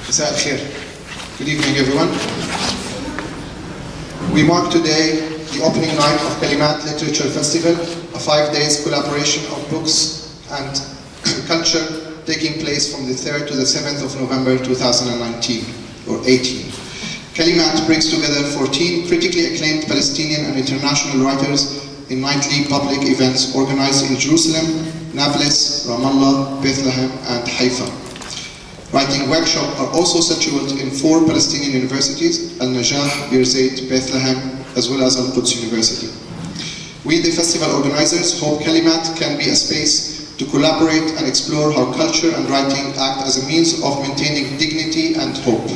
مساء الخير. Good evening, everyone. We mark today the opening night of Kalimat Literature Festival, a 5-day collaboration of books and culture taking place from the 3rd to the 7th of November 2019 or 18. Kalimat brings together 14 critically acclaimed Palestinian and international writers in nightly public events organized in Jerusalem, Nablus, Ramallah, Bethlehem, and Haifa. Writing workshops are also scheduled in 4 Palestinian universities, Al-Najah, Birzeit, Bethlehem, as well as Al-Quds University. We, the festival organizers, hope Kalimat can be a space to collaborate and explore how culture and writing act as a means of maintaining dignity and hope.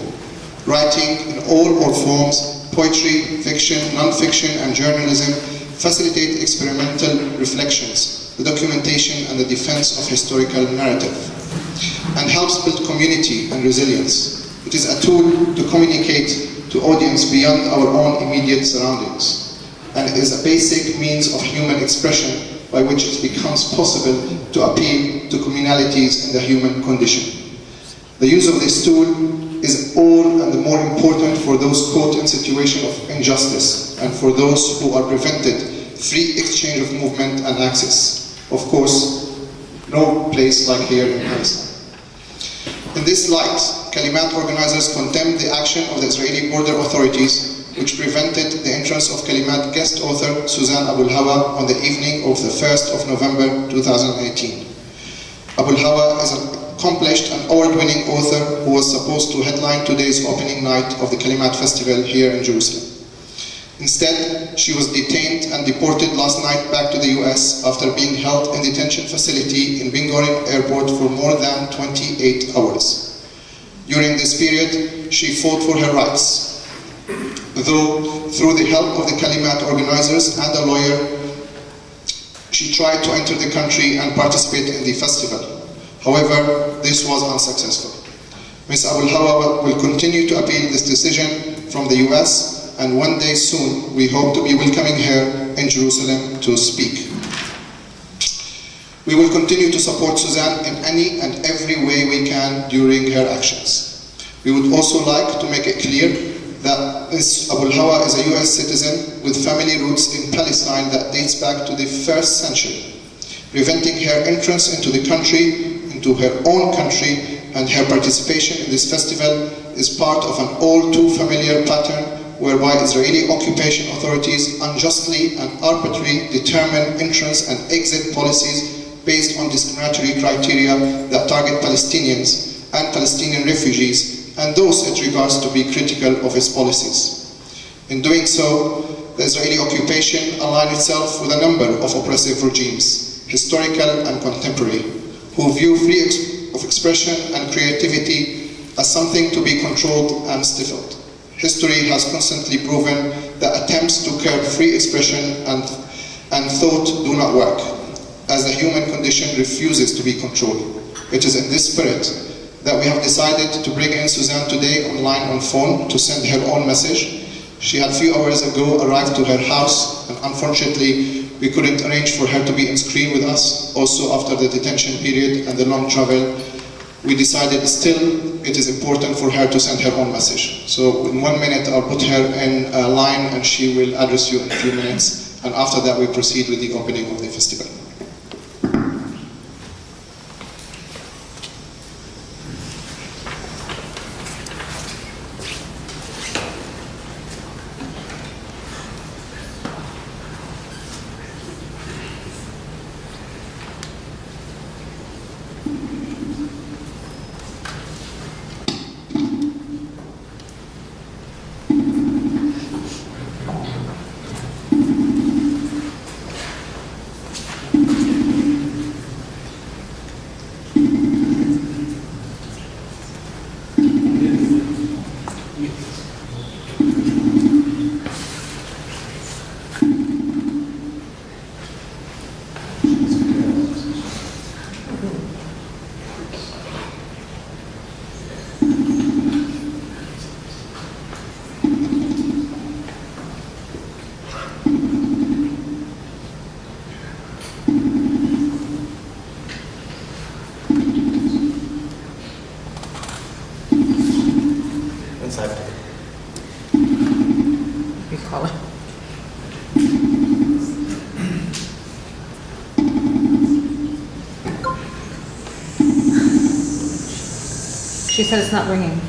Writing in all forms, poetry, fiction, non-fiction, and journalism facilitate experimental reflections, the documentation and the defense of historical narrative, and helps build community and resilience. It is a tool to communicate to audience beyond our own immediate surroundings, and it is a basic means of human expression by which it becomes possible to appeal to communalities in the human condition. The use of this tool is all and the more important for those caught in situation of injustice and for those who are prevented free exchange of movement and access. Of course, no place like here in Palestine. In this light, Kalimat organizers condemned the action of the Israeli border authorities which prevented the entrance of Kalimat guest author Suzanne Abulhawa on the evening of the 1st of November 2018. Abulhawa is an accomplished and award-winning author who was supposed to headline today's opening night of the Kalimat Festival here in Jerusalem. Instead, she was detained and deported last night back to the US after being held in detention facility in Ben Gurion Airport for more than 28 hours. During this period, she fought for her rights, though through the help of the Kalimat organizers and a lawyer, she tried to enter the country and participate in the festival. However, this was unsuccessful. Ms. Abulhawa will continue to appeal this decision from the US, and one day soon we hope to be welcoming her in Jerusalem to speak. We will continue to support Suzanne in any and every way we can during her actions. We would also like to make it clear that Ms. Abulhawa is a US citizen with family roots in Palestine that dates back to the 1st century. Preventing her entrance into the country, into her own country, and her participation in this festival is part of an all too familiar pattern whereby Israeli occupation authorities unjustly and arbitrarily determine entrance and exit policies based on discriminatory criteria that target Palestinians and Palestinian refugees and those it regards to be critical of its policies. In doing so, the Israeli occupation aligned itself with a number of oppressive regimes, historical and contemporary, who view free of expression and creativity as something to be controlled and stifled. History has constantly proven that attempts to curb free expression and thought do not work, as the human condition refuses to be controlled. It is in this spirit that we have decided to bring in Suzanne today online on phone to send her own message. She had a few hours ago arrived to her house, and unfortunately we couldn't arrange for her to be on screen with us. Also, after the detention period and the long travel, we decided still it is important for her to send her own message. So in 1 minute I'll put her in a line and she will address you in a few minutes, and after that we proceed with the opening of the festival. call her. She said it's not ringing.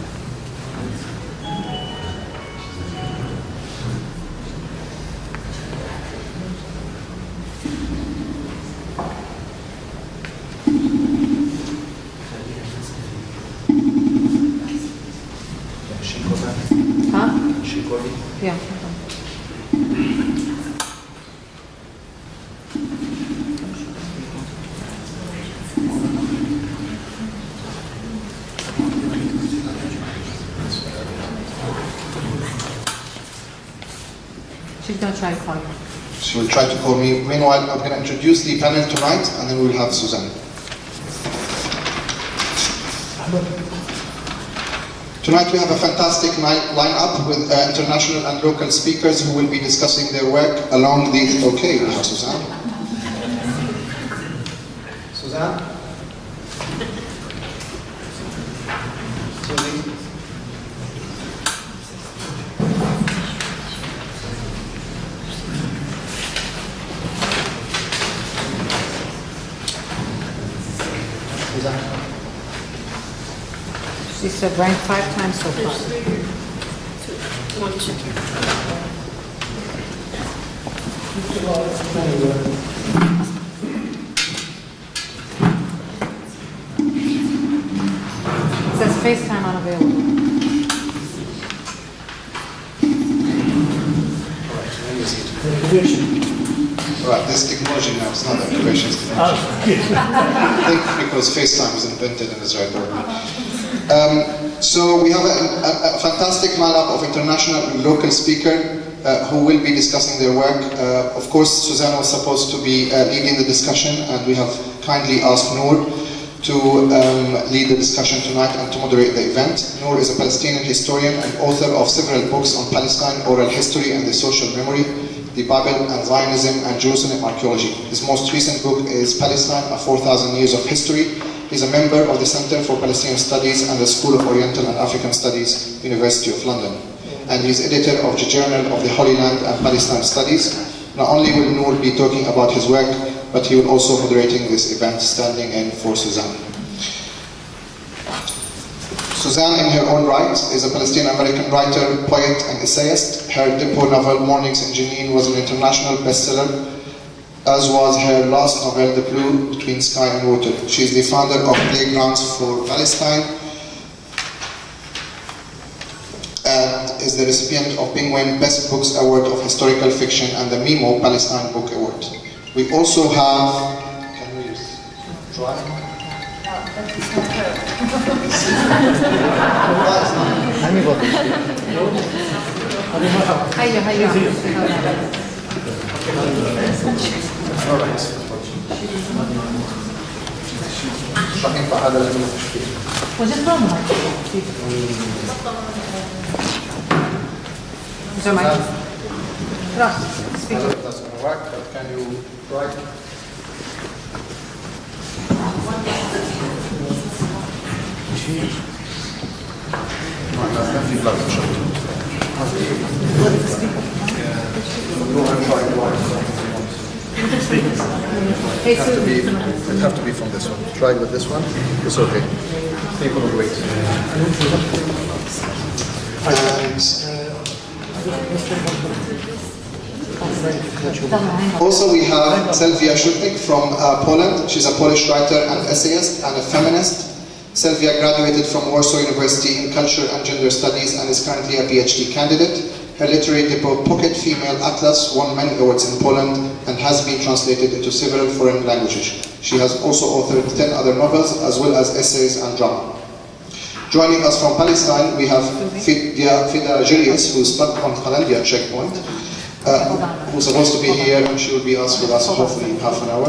Huh? Yeah. She's going to try to call you. She will try to call me. Meanwhile, I'm going to introduce the panel tonight, and then we'll have Suzanne. Tonight we have a fantastic lineup with international and local speakers who will be discussing their work along the... Okay, we have Suzanne. Suzanne? Susie? She said ranked 5 times so far. It says FaceTime unavailable. Right, this technology now is not the occupations technology. I think because FaceTime was invented in Israel. So we have a fantastic lineup of international and local speakers who will be discussing their work. Of course, Suzanne was supposed to be leading the discussion, and we have kindly asked Noor to lead the discussion tonight and to moderate the event. Noor is a Palestinian historian and author of several books on Palestine, oral history and the social memory, the Bible and Zionism and Jerusalem archaeology. His most recent book is Palestine, A 4,000 Years of History. He's a member of the Center for Palestinian Studies and the School of Oriental and African Studies, University of London. And he's editor of the Journal of the Holy Land and Palestine Studies. Not only will Noor be talking about his work, but he will also moderating this event, standing in for Suzanne. Suzanne, in her own right, is a Palestinian-American writer, poet, and essayist. Her debut novel, Mornings in Jenin, was an international bestseller, as was her last novel, The Blue Between Sky and Water. She is the founder of Playgrounds for Palestine and is the recipient of Penguin Best Books Award of Historical Fiction and the Mimo Palestine Book Award. We also have... Can we try? وجدت رمضة. جمعي. راح. That's going to work, but can you write? It have to be from this one. Try with this one. It's okay. People will wait. Also, we have Sylwia Chutnik from Poland. She's a Polish writer and essayist and a feminist. Sylwia graduated from Warsaw University in Culture and Gender Studies and is currently a PhD candidate. Her literary debut, Pocket Female Atlas, won many awards in Poland and has been translated into several foreign languages. She has also authored 10 other novels as well as essays and drama. Joining us from Palestine, we have Fida Jiryis, who's stuck on Colombia checkpoint, who's supposed to be here, and she will be with us hopefully in half an hour.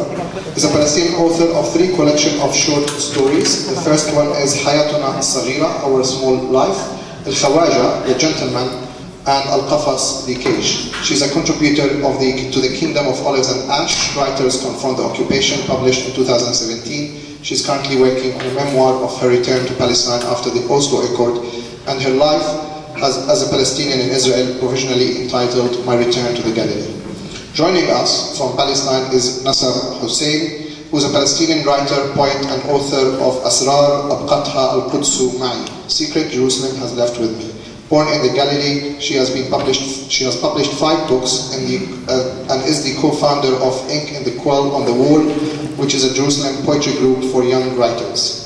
Is a Palestinian author of 3 collections of short stories. The first one is Hayatuna Saghira, Our Small Life, الخواجة, The Gentleman, and Al-Qafas, The Cage. She's a contributor to the Kingdom of Olives and Ash, Writers Confront the Occupation, published in 2017. She's currently working on a memoir of her return to Palestine after the Oslo Accord, and her life as a Palestinian in Israel, provisionally entitled My Return to the Galilee. Joining us from Palestine is Nassab Hussein, who is a Palestinian writer, poet, and author of Asrar Abqatha al-Qudsu Ma'i, Secret Jerusalem Has Left With Me. Born in the Galilee, she has published 5 books and is the co-founder of Ink in the Quill on the Wall, which is a Jerusalem poetry group for young writers.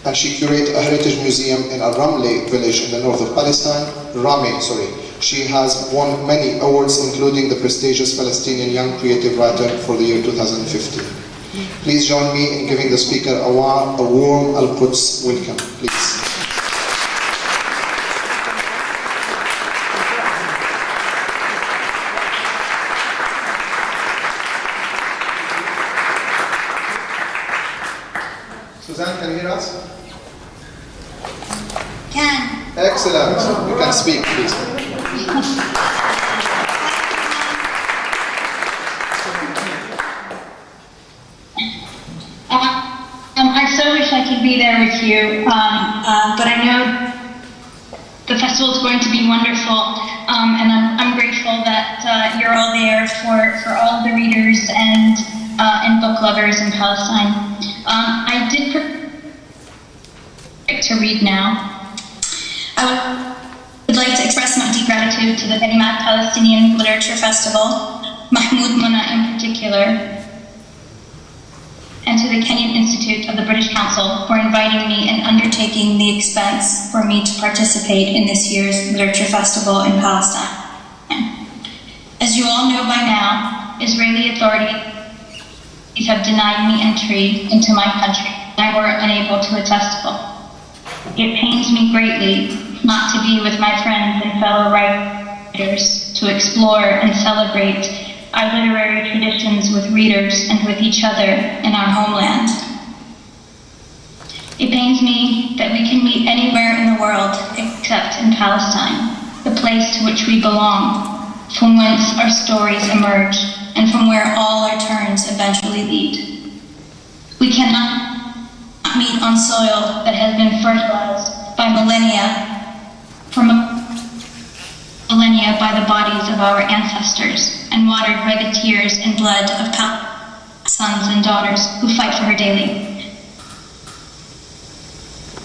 And she curates a heritage museum in Al-Ramle village in the north of Palestine. She has won many awards, including the prestigious Palestinian Young Creative Writer for the year 2015. Please join me in giving the speaker a warm Al-Quds welcome, please. Suzanne, can you hear us? Can. Excellent. You can speak, please. I so wish I could be there with you, but I know the festival is going to be wonderful, and I'm grateful that you're all there for all the readers and book lovers in Palestine. I did to read now. I would like to express my deep gratitude to the Kalimat Palestinian Literature Festival, Mahmoud Mona in particular, and to the Kenyan Institute of the British Council for inviting me and undertaking the expense for me to participate in this year's Literature Festival in Palestine. As you all know by now, Israeli authorities have denied me entry into my country, and I were unable to attest. It pains me greatly not to be with my friends and fellow writers to explore and celebrate our literary traditions with readers and with each other in our homeland. It pains me that we can meet anywhere in the world except in Palestine, the place to which we belong, from whence our stories emerge, and from where all our turns eventually lead. We cannot meet on soil that has been fertilized by millennia by the bodies of our ancestors and watered by the tears and blood of sons and daughters who fight for her daily.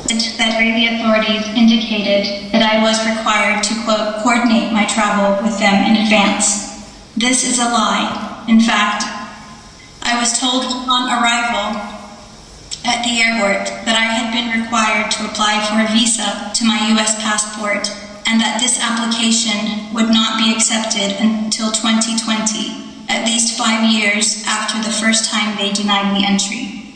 That Israeli authorities indicated that I was required to, quote, coordinate my travel with them in advance. This is a lie. In fact, I was told upon arrival at the airport that I had been required to apply for a visa to my US passport and that this application would not be accepted until 2020, at least 5 years after the first time they denied me entry.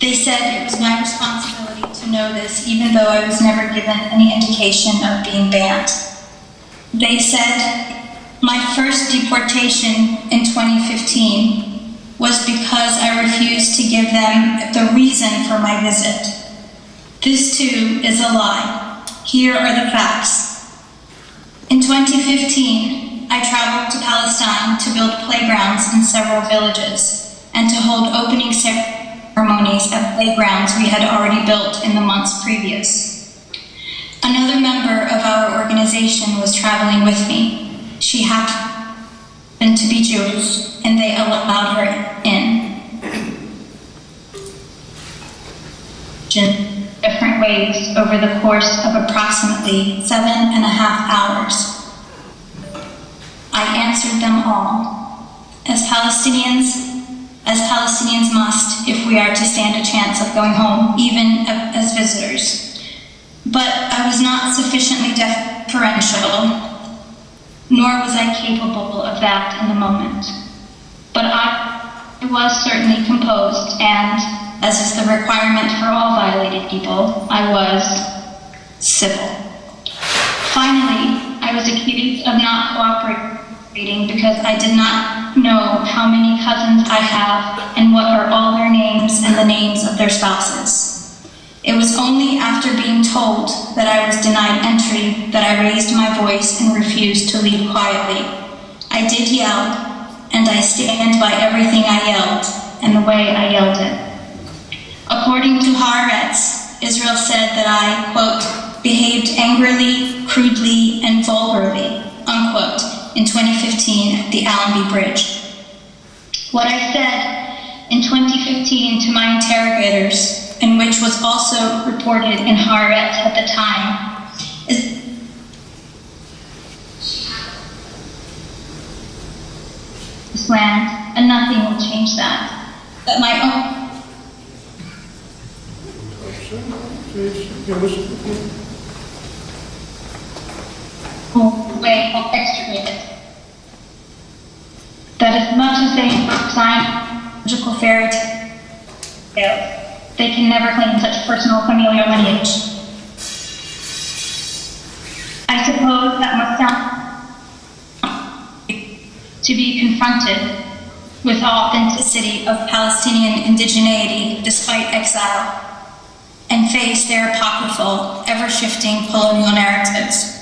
They said it was my responsibility to know this even though I was never given any indication of being banned. They said my first deportation in 2015 was because I refused to give them the reason for my visit. This too is a lie. Here are the facts. In 2015, I traveled to Palestine to build playgrounds in several villages and to hold opening ceremonies at playgrounds we had already built in the months previous. Another member of our organization was traveling with me. She happened to be Jewish, and they allowed her in. Different ways over the course of approximately 7.5 hours. I answered them all, as Palestinians must if we are to stand a chance of going home, even as visitors. But I was not sufficiently deferential, nor was I capable of that in the moment. But I was certainly composed, and, as is the requirement for all violated people, I was civil. Finally, I was accused of not cooperating because I did not know how many cousins I have and what are all their names and the names of their spouses. It was only after being told that I was denied entry that I raised my voice and refused to leave quietly. I did yell, and I stand by everything I yelled and the way I yelled it. According to Haaretz, Israel said that I, quote, behaved angrily, crudely, and vulgarly, unquote, in 2015 at the Allenby Bridge. What I said in 2015 to my interrogators, and which was also reported in Haaretz at the time, is this land, and nothing will change that. That my own way of extricated. That as much as they sign magical fairy tales, they can never claim such personal familial lineage. I suppose that must sound to be confronted with authenticity of Palestinian indigeneity despite exile, and face their apocryphal, ever-shifting colonial narratives.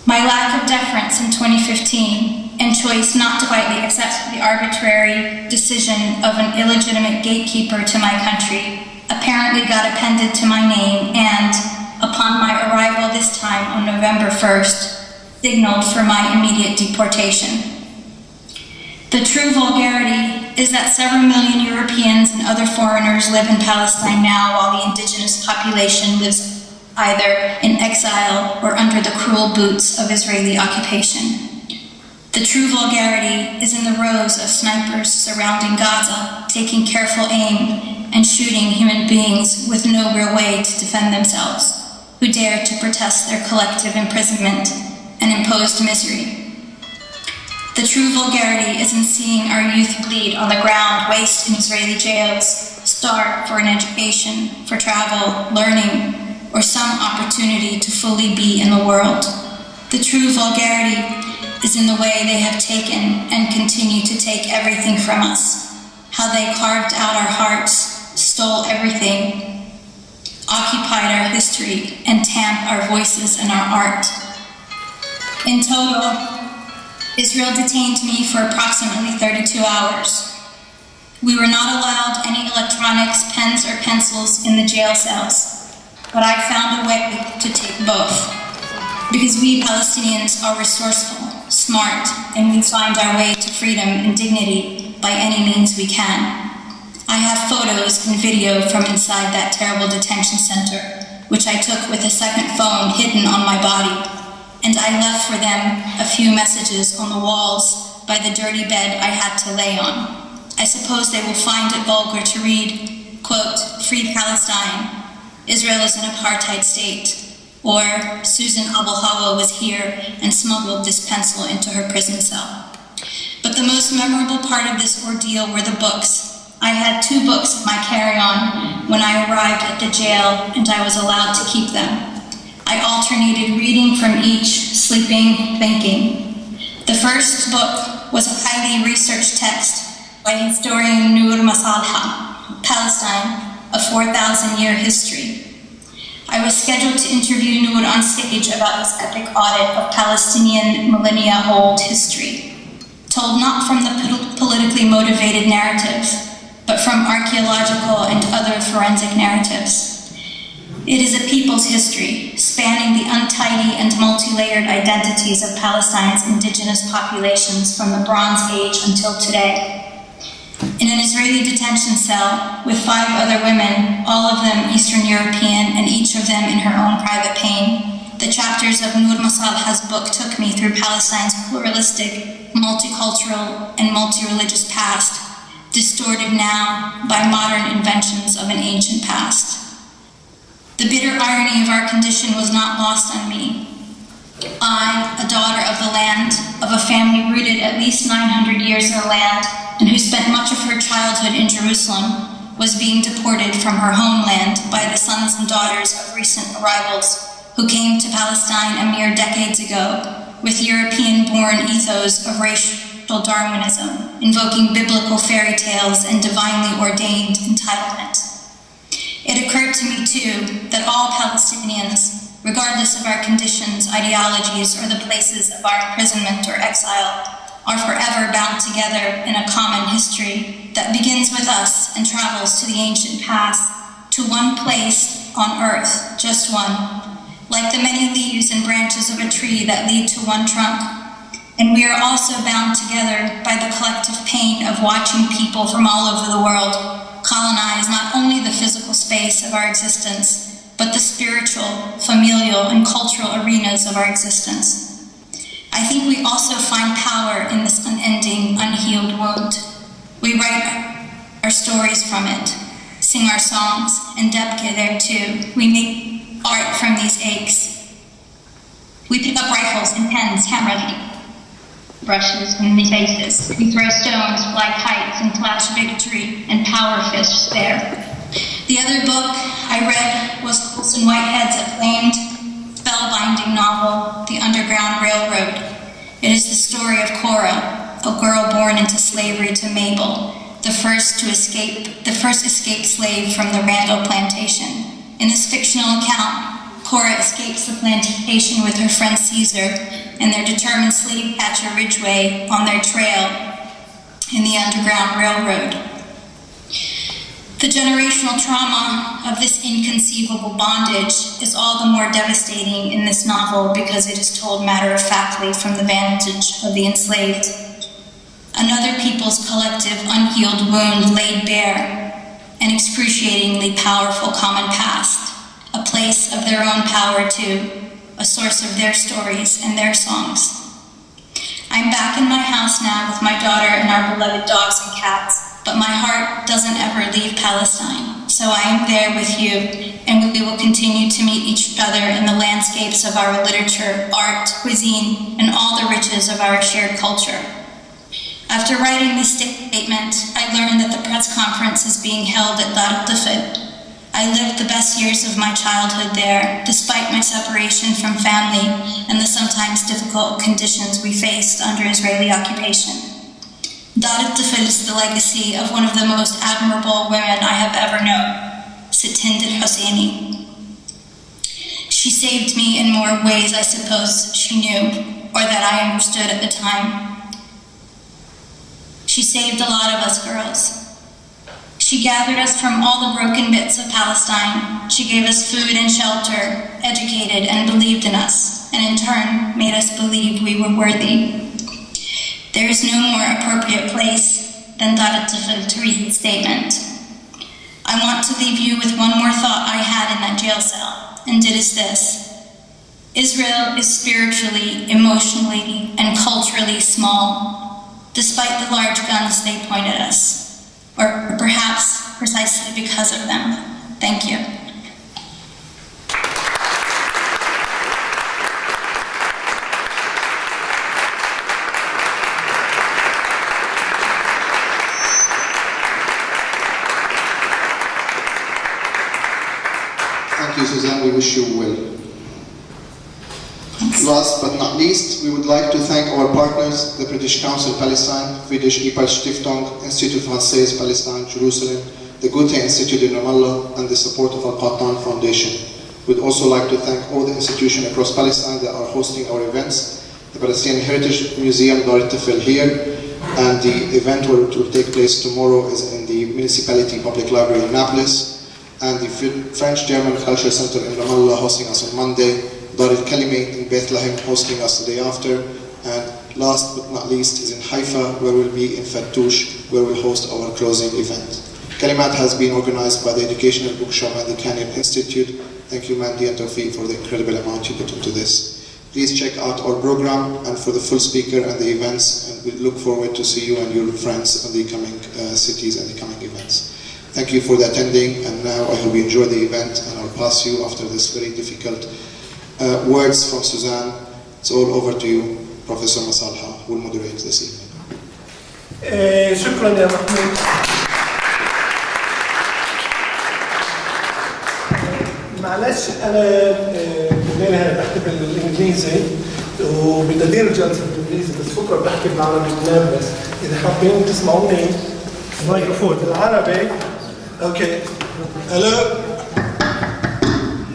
My lack of deference in 2015 and choice not to quietly accept the arbitrary decision of an illegitimate gatekeeper to my country apparently got appended to my name and, upon my arrival this time on November 1st, signaled for my immediate deportation. The true vulgarity is that several million Europeans and other foreigners live in Palestine now while the indigenous population lives either in exile or under the cruel boots of Israeli occupation. The true vulgarity is in the rows of snipers surrounding Gaza, taking careful aim and shooting human beings with no real way to defend themselves, who dare to protest their collective imprisonment and imposed misery. The true vulgarity is in seeing our youth bleed on the ground, waste in Israeli jails, starve for an education, for travel, learning, or some opportunity to fully be in the world. The true vulgarity is in the way they have taken and continue to take everything from us, how they carved out our hearts, stole everything, occupied our history, and tamped our voices and our art. In total, Israel detained me for approximately 32 hours. We were not allowed any electronics, pens, or pencils in the jail cells, but I found a way to take both. Because we Palestinians are resourceful, smart, and we find our way to freedom and dignity by any means we can. I have photos and video from inside that terrible detention center, which I took with a second phone hidden on my body. And I left for them a few messages on the walls by the dirty bed I had to lay on. I suppose they will find it vulgar to read, quote, "Free Palestine, Israel is an apartheid state," or "Susan Abulhawa was here and smuggled this pencil into her prison cell." But the most memorable part of this ordeal were the books. I had 2 books of my carry-on when I arrived at the jail, and I was allowed to keep them. I alternated reading from each, sleeping, thinking. The first book was a highly researched text by historian Masalha, Palestine, a 4,000-year history. I was scheduled to interview Noor on stage about his epic audit of Palestinian millennia-old history, told not from the politically motivated narratives, but from archaeological and other forensic narratives. It is a people's history, spanning the untidy and multi-layered identities of Palestine's indigenous populations from the Bronze Age until today. In an Israeli detention cell with 5 other women, all of them Eastern European and each of them in her own private pain, the chapters of Noor Masalha's book took me through Palestine's pluralistic, multicultural, and multi-religious past, distorted now by modern inventions of an ancient past. The bitter irony of our condition was not lost on me. I, a daughter of the land, of a family rooted at least 900 years in the land, and who spent much of her childhood in Jerusalem, was being deported from her homeland by the sons and daughters of recent arrivals who came to Palestine a mere decades ago with European-born ethos of racial Darwinism, invoking biblical fairy tales and divinely ordained entitlement. It occurred to me, too, that all Palestinians, regardless of our conditions, ideologies, or the places of our imprisonment or exile, are forever bound together in a common history that begins with us and travels to the ancient past, to one place on earth, just one, like the many leaves and branches of a tree that lead to one trunk. And we are also bound together by the collective pain of watching people from all over the world colonize not only the physical space of our existence, but the spiritual, familial, and cultural arenas of our existence. I think we also find power in this unending, unhealed wound. We write our stories from it, sing our songs, and debke there too. We make art from these aches. We pick up rifles and pens, camera brushes in the faces. We throw stones, fly kites, and flash victory and power fists there. The other book I read was Colson Whitehead's acclaimed spellbinding novel, The Underground Railroad. It is the story of Cora, a girl born into slavery to Mabel, the first escaped slave from the Randall plantation. In this fictional account, Cora escapes the plantation with her friend Caesar and their determined slave catcher Ridgway on their trail in the Underground Railroad. The generational trauma of this inconceivable bondage is all the more devastating in this novel because it is told matter-of-factly from the vantage of the enslaved. Another people's collective unhealed wound laid bare, an excruciatingly powerful common past, a place of their own power too, a source of their stories and their songs. I'm back in my house now with my daughter and our beloved dogs and cats, but my heart doesn't ever leave Palestine. So I am there with you, and we will continue to meet each other in the landscapes of our literature, art, cuisine, and all the riches of our shared culture. After writing this statement, I learned that the press conference is being held at Dar al-Tifl. I lived the best years of my childhood there, despite my separation from family and the sometimes difficult conditions we faced under Israeli occupation. Dar al-Tifl is the legacy of one of the most admirable women I have ever known, Hind al-Husseini. She saved me in more ways I suppose she knew, or that I understood at the time. She saved a lot of us girls. She gathered us from all the broken bits of Palestine. She gave us food and shelter, educated and believed in us, and in turn made us believe we were worthy. There is no more appropriate place than Dar al-Tifl to read his statement. I want to leave you with one more thought I had in that jail cell, and it is this. Israel is spiritually, emotionally, and culturally small, despite the large guns they point at us. Or perhaps precisely because of them. Thank you. Thank you, Suzanne. We wish you well. Last but not least, we would like to thank our partners, the British Council Palestine, Swedish Ipar Stiftung, Institut Français Palestine, Jerusalem, the Goethe Institute in Ramallah, and the support of Al-Qattan Foundation. We'd also like to thank all the institutions across Palestine that are hosting our events, the Palestinian Heritage Museum, Dar al-Tifl here, and the event where it will take place tomorrow is in the Municipality Public Library in Nablus, and the French-German Cultural Center in Ramallah hosting us on Monday, Dar al-Kalimat in Bethlehem hosting us the day after, and last but not least is in Haifa, where we'll be in Fattoush, where we'll host our closing event. Kalimat has been organized by the Educational Bookshop and the Canyon Institute. Thank you, Mandy and Tawfiq, for the incredible amount you put into this. Please check out our program and for the full speaker and the events, and we look forward to see you and your friends in the coming cities and the coming events. Thank you for the attending, and now I hope you enjoy the event, and I'll pass you after this very difficult words from Suzanne. It's all over to you, Professor Masalha, who will moderate this evening. شكرا يا محمود. معلش أنا بدينا بحكي بالإنجليزي وبدي أدير الجلسة بالإنجليزي، بس بكرة بحكي بالعربي بنام. بس إذا حابين تسمعوني الميكروفون بالعربي. أوكي. ألو.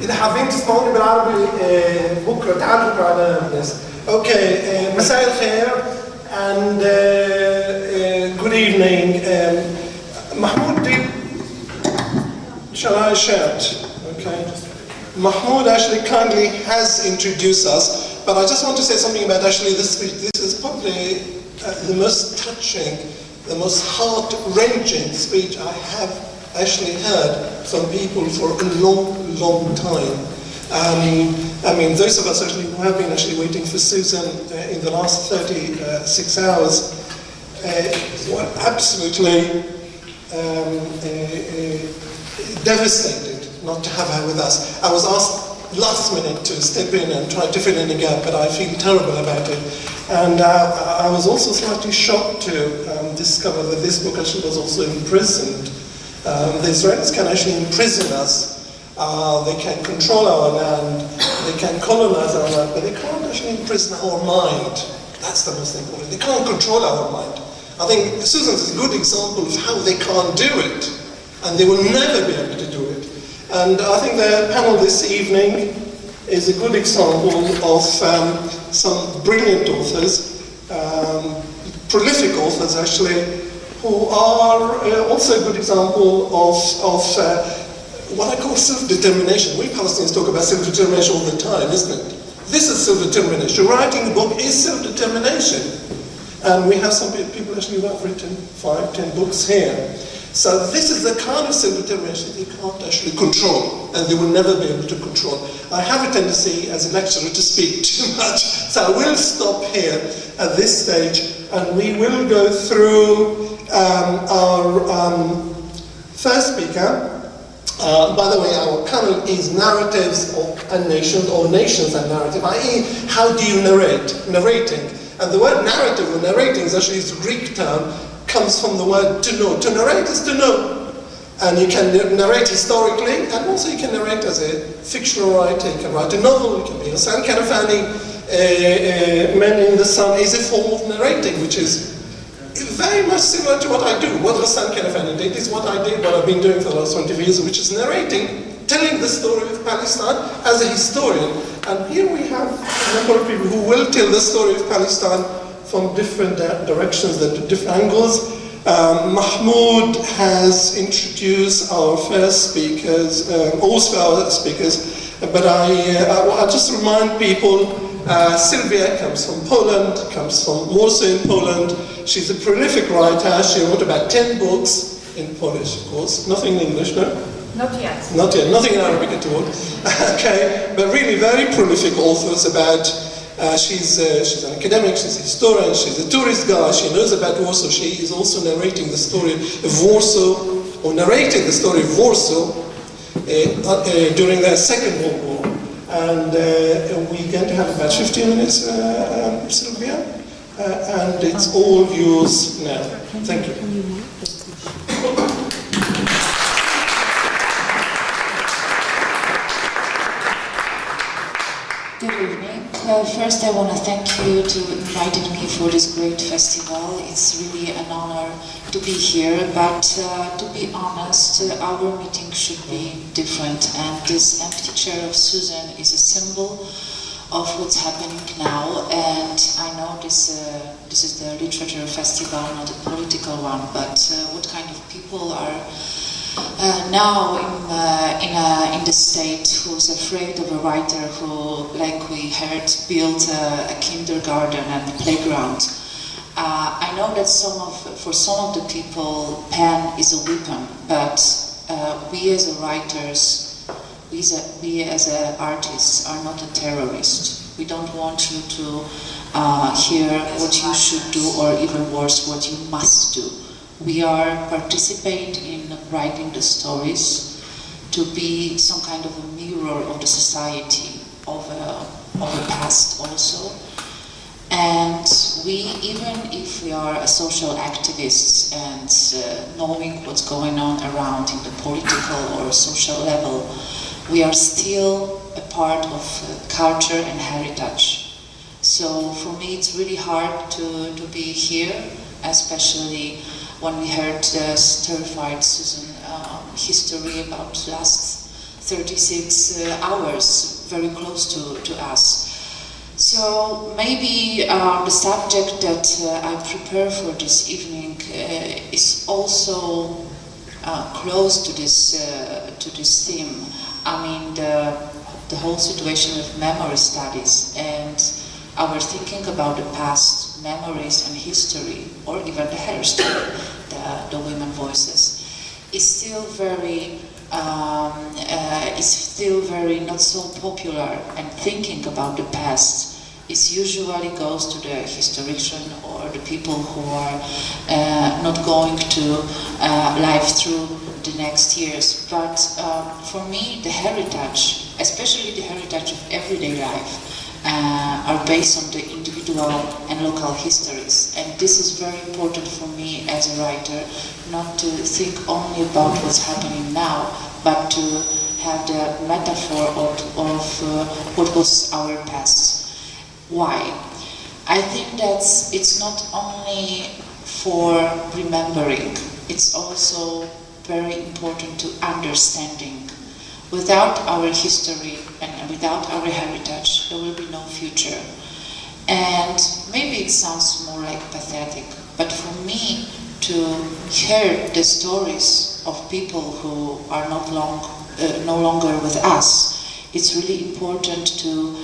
إذا حابين تسمعوني بالعربي بكرة تعالوا بكرة على الناس. أوكي. مساء الخير and good evening. Mahmoud, shall I shout? Okay. Okay. Mahmoud actually kindly has introduced us, but I just want to say something about actually this speech. This is probably the most touching, the most heart-wrenching speech I have actually heard from people for a long, long time. I mean, those of us actually who have been actually waiting for Susan in the last 36 hours were absolutely devastated not to have her with us. I was asked last minute to step in and try to fill in a gap, but I feel terrible about it. And I was also slightly shocked to discover that this book actually was also imprisoned. The Israelis can actually imprison us. They can control our land, they can colonize our land, but they can't actually imprison our mind. That's the most important. They can't control our mind. I think Susan's a good example of how they can't do it, and they will never be able to do it. And I think the panel this evening is a good example of some brilliant authors, prolific authors actually, who are also a good example of what I call self-determination. We Palestinians talk about self-determination all the time, isn't it? This is self-determination. Writing a book is self-determination. And we have some people actually who have written 5, 10 books here. So this is the kind of self-determination they can't actually control, and they will never be able to control. I have a tendency as a lecturer to speak too much, so I will stop here at this stage, and we will go through our first speaker. By the way, our panel is narratives and nations, or nations and narrative, i.e. how do you narrate, narrating. And the word narrative or narrating is actually a Greek term, comes from the word to know. To narrate is to know. And you can narrate historically, and also you can narrate as a fictional writer. You can write a novel, you can be Hussein Men in the Sun is a form of narrating, which is very much similar to what I do. What Hussein did is what I did, what I've been doing for the last 20 years, which is narrating, telling the story of Palestine as a historian. And here we have a number of people who will tell the story of Palestine from different directions, different angles. Mahmoud has introduced our first speakers, also our speakers, but I'll just remind people, Sylwia comes from Poland, comes from Warsaw in Poland. She's a prolific writer. She wrote about 10 books in Polish, of course, nothing in English, no? Not yet. Not yet, nothing in Arabic at all. Okay, but really very prolific authors about, she's an academic, she's a historian, she's a tourist guide, she knows about Warsaw. She is also narrating the story of Warsaw, or narrated the story of Warsaw during the Second World War. And we're going to have about 15 minutes, Sylwia, and it's all yours now. Thank you. Good evening. First, I want to thank you to inviting me for this great festival. It's really an honor to be here, but to be honest, our meeting should be different, and this empty chair of Susan is a symbol of what's happening now. And I know this is the literature festival, not a political one, but what kind of people are now in the state who's afraid of a writer who, like we heard, built a kindergarten and a playground. I know that for some of the people, pen is a weapon, but we as writers, we as artists are not a terrorist. We don't want you to hear what you should do, or even worse, what you must do. We are participating in writing the stories to be some kind of a mirror of the society, of the past also. And we, even if we are social activists and knowing what's going on around in the political or social level, we are still a part of culture and heritage. So for me it's really hard to be here, especially when we heard the terrified Susan history about the last 36 hours, very close to us. So maybe the subject that I prepare for this evening is also close to this theme. I mean, the whole situation of memory studies and our thinking about the past, memories and history, or even the hair story, the women voices, is still very not so popular. And thinking about the past is usually goes to the historian or the people who are not going to live through the next years. But for me, the heritage, especially the heritage of everyday life, are based on the individual and local histories. And this is very important for me as a writer, not to think only about what's happening now, but to have the metaphor of what was our past. Why? I think that it's not only for remembering, it's also very important to understanding. Without our history and without our heritage, there will be no future. And maybe it sounds more like pathetic, but for me to hear the stories of people who are no longer with us, it's really important to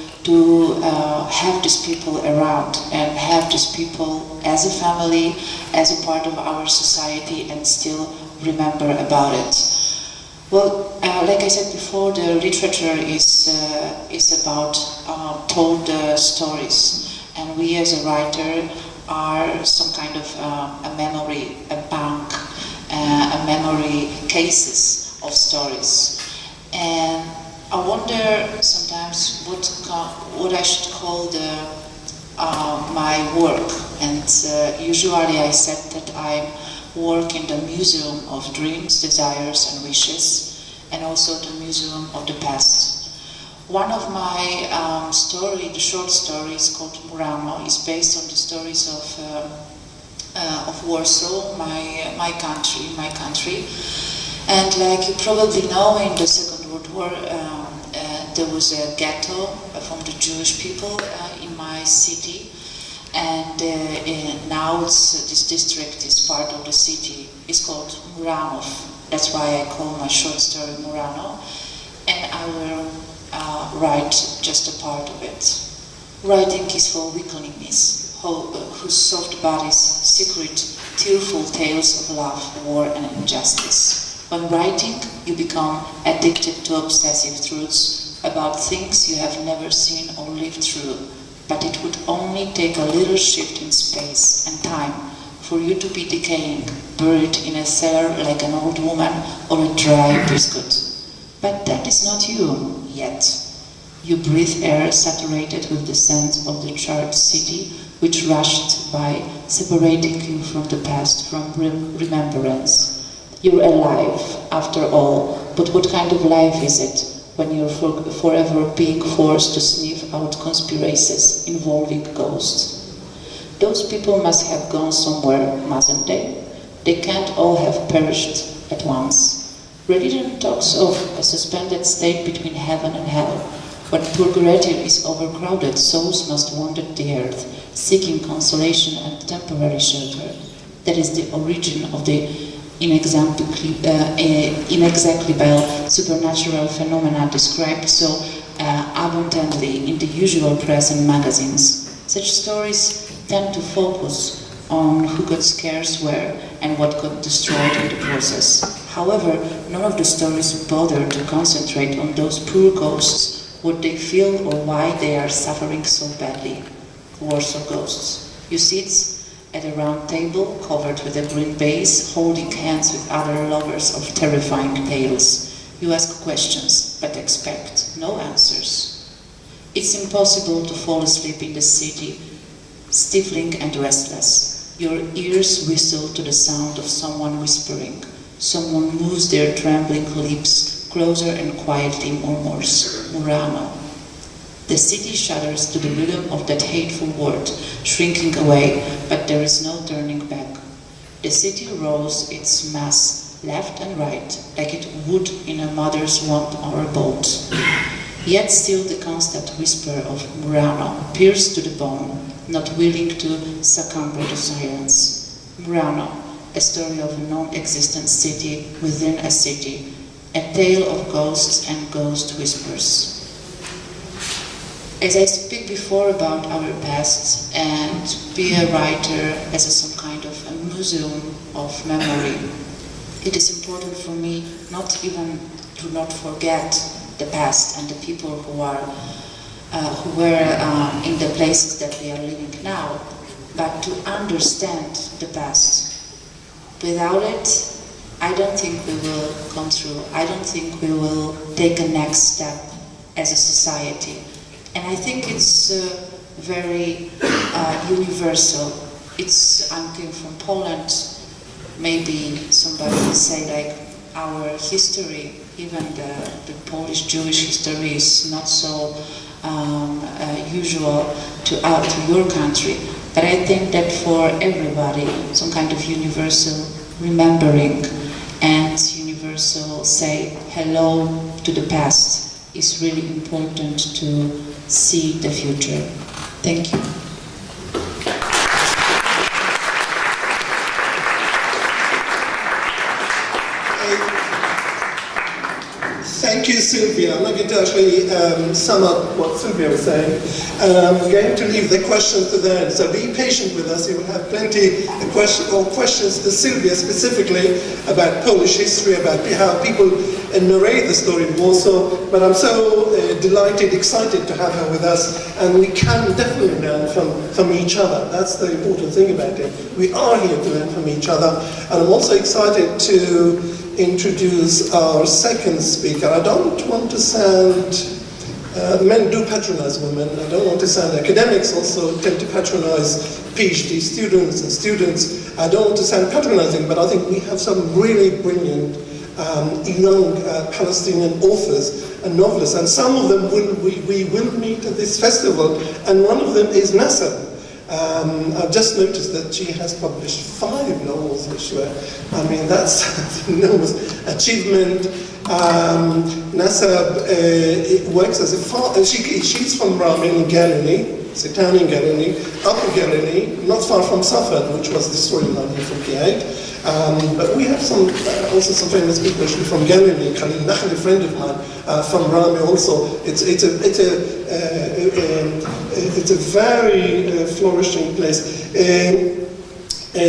have these people around and have these people as a family, as a part of our society, and still remember about it. Well, like I said before, the literature is about told stories, and we as a writer are some kind of a memory, a bank, a memory cases of stories. And I wonder sometimes what I should call my work. And usually I said that I work in the Museum of Dreams, Desires and Wishes, and also the Museum of the Past. One of my the short stories called Murano, is based on the stories of Warsaw, my country. And like you probably know, in the Second World War, there was a ghetto from the Jewish people in my city. And now this district is part of the city. It's called Murano. That's why I call my short story Murano. And I will write just a part of it. Writing is for weaklings, whose soft bodies secret tearful tales of love, war, and injustice. When writing, you become addicted to obsessive truths about things you have never seen or lived through. But it would only take a little shift in space and time for you to be decaying, buried in a cellar like an old woman or a dry biscuit. But that is not you, yet. You breathe air saturated with the scent of the charred city, which rushed by, separating you from the past, from remembrance. You're alive, after all, but what kind of life is it when you're forever being forced to sniff out conspiracies involving ghosts? Those people must have gone somewhere, mustn't they? They can't all have perished at once. Religion talks of a suspended state between heaven and hell. When purgatory is overcrowded, souls must wander the earth, seeking consolation and temporary shelter. That is the origin of the inexplicable supernatural phenomena described so abundantly in the usual press and magazines. Such stories tend to focus on who got scarce where and what got destroyed in the process. However, none of the stories bother to concentrate on those poor ghosts, what they feel or why they are suffering so badly. Warsaw ghosts. You sit at a round table covered with a green baize, holding hands with other lovers of terrifying tales. You ask questions, but expect no answers. It's impossible to fall asleep in the city, stifling and restless. Your ears whistle to the sound of someone whispering. Someone moves their trembling lips closer and quietly murmurs, Murano. The city shudders to the rhythm of that hateful word, shrinking away, but there is no turning back. The city rolls its mass left and right, like it would in a mother's womb or a boat. Yet still the constant whisper of Murano pierced to the bone, not willing to succumb to silence. Murano, a story of a non-existent city within a city, a tale of ghosts and ghost whispers. As I speak before about our past and be a writer as some kind of a museum of memory, it is important for me not forget the past and the people who were in the places that we are living now, but to understand the past. Without it, I don't think we will come through. I don't think we will take a next step as a society. And I think it's very universal. I'm coming from Poland. Maybe somebody will say like our history, even the Polish Jewish history is not so usual to your country. But I think that for everybody, some kind of universal remembering and universal say hello to the past is really important to see the future. Thank you. Thank you, Sylwia. I'm not going to actually sum up what Sylwia was saying. I'm going to leave the questions to the end. So be patient with us. You will have plenty of questions to Sylwia specifically about Polish history, about how people narrate the story of Warsaw. But I'm so delighted, excited to have her with us. And we can definitely learn from each other. That's the important thing about it. We are here to learn from each other. And I'm also excited to introduce our second speaker. I don't want to sound, men do patronize women. I don't want to sound, academics also tend to patronize PhD students and students. I don't want to sound patronizing, but I think we have some really brilliant young Palestinian authors and novelists, and some of them we will meet at this festival, and one of them is Nassab. I've just noticed that she has published 5 novels this year. I mean, that's an enormous achievement. Nassab works as a she's from Ramin in Galilee. It's a town in Galilee, Upper Galilee, not far from Safed, which was destroyed in 1948. But we have also some famous people actually from Galilee. Kalimat, a friend of mine, from Rami also. It's a very flourishing place.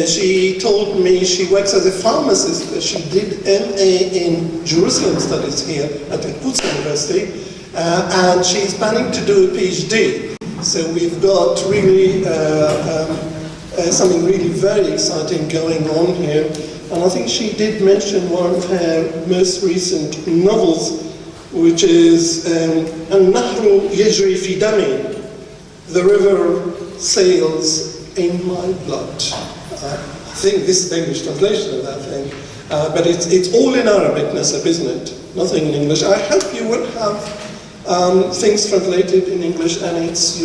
She told me she works as a pharmacist. She did MA in Jerusalem studies here at the Quds University, and she's planning to do a PhD. So we've got really something really very exciting going on here. And I think she did mention one of her most recent novels, which is النهر يجري في دمي. The river sails in my blood. I think this is the English translation of that thing. But it's all in Arabic, Nassab, isn't it? Nothing in English. I hope you will have things translated in English, and it's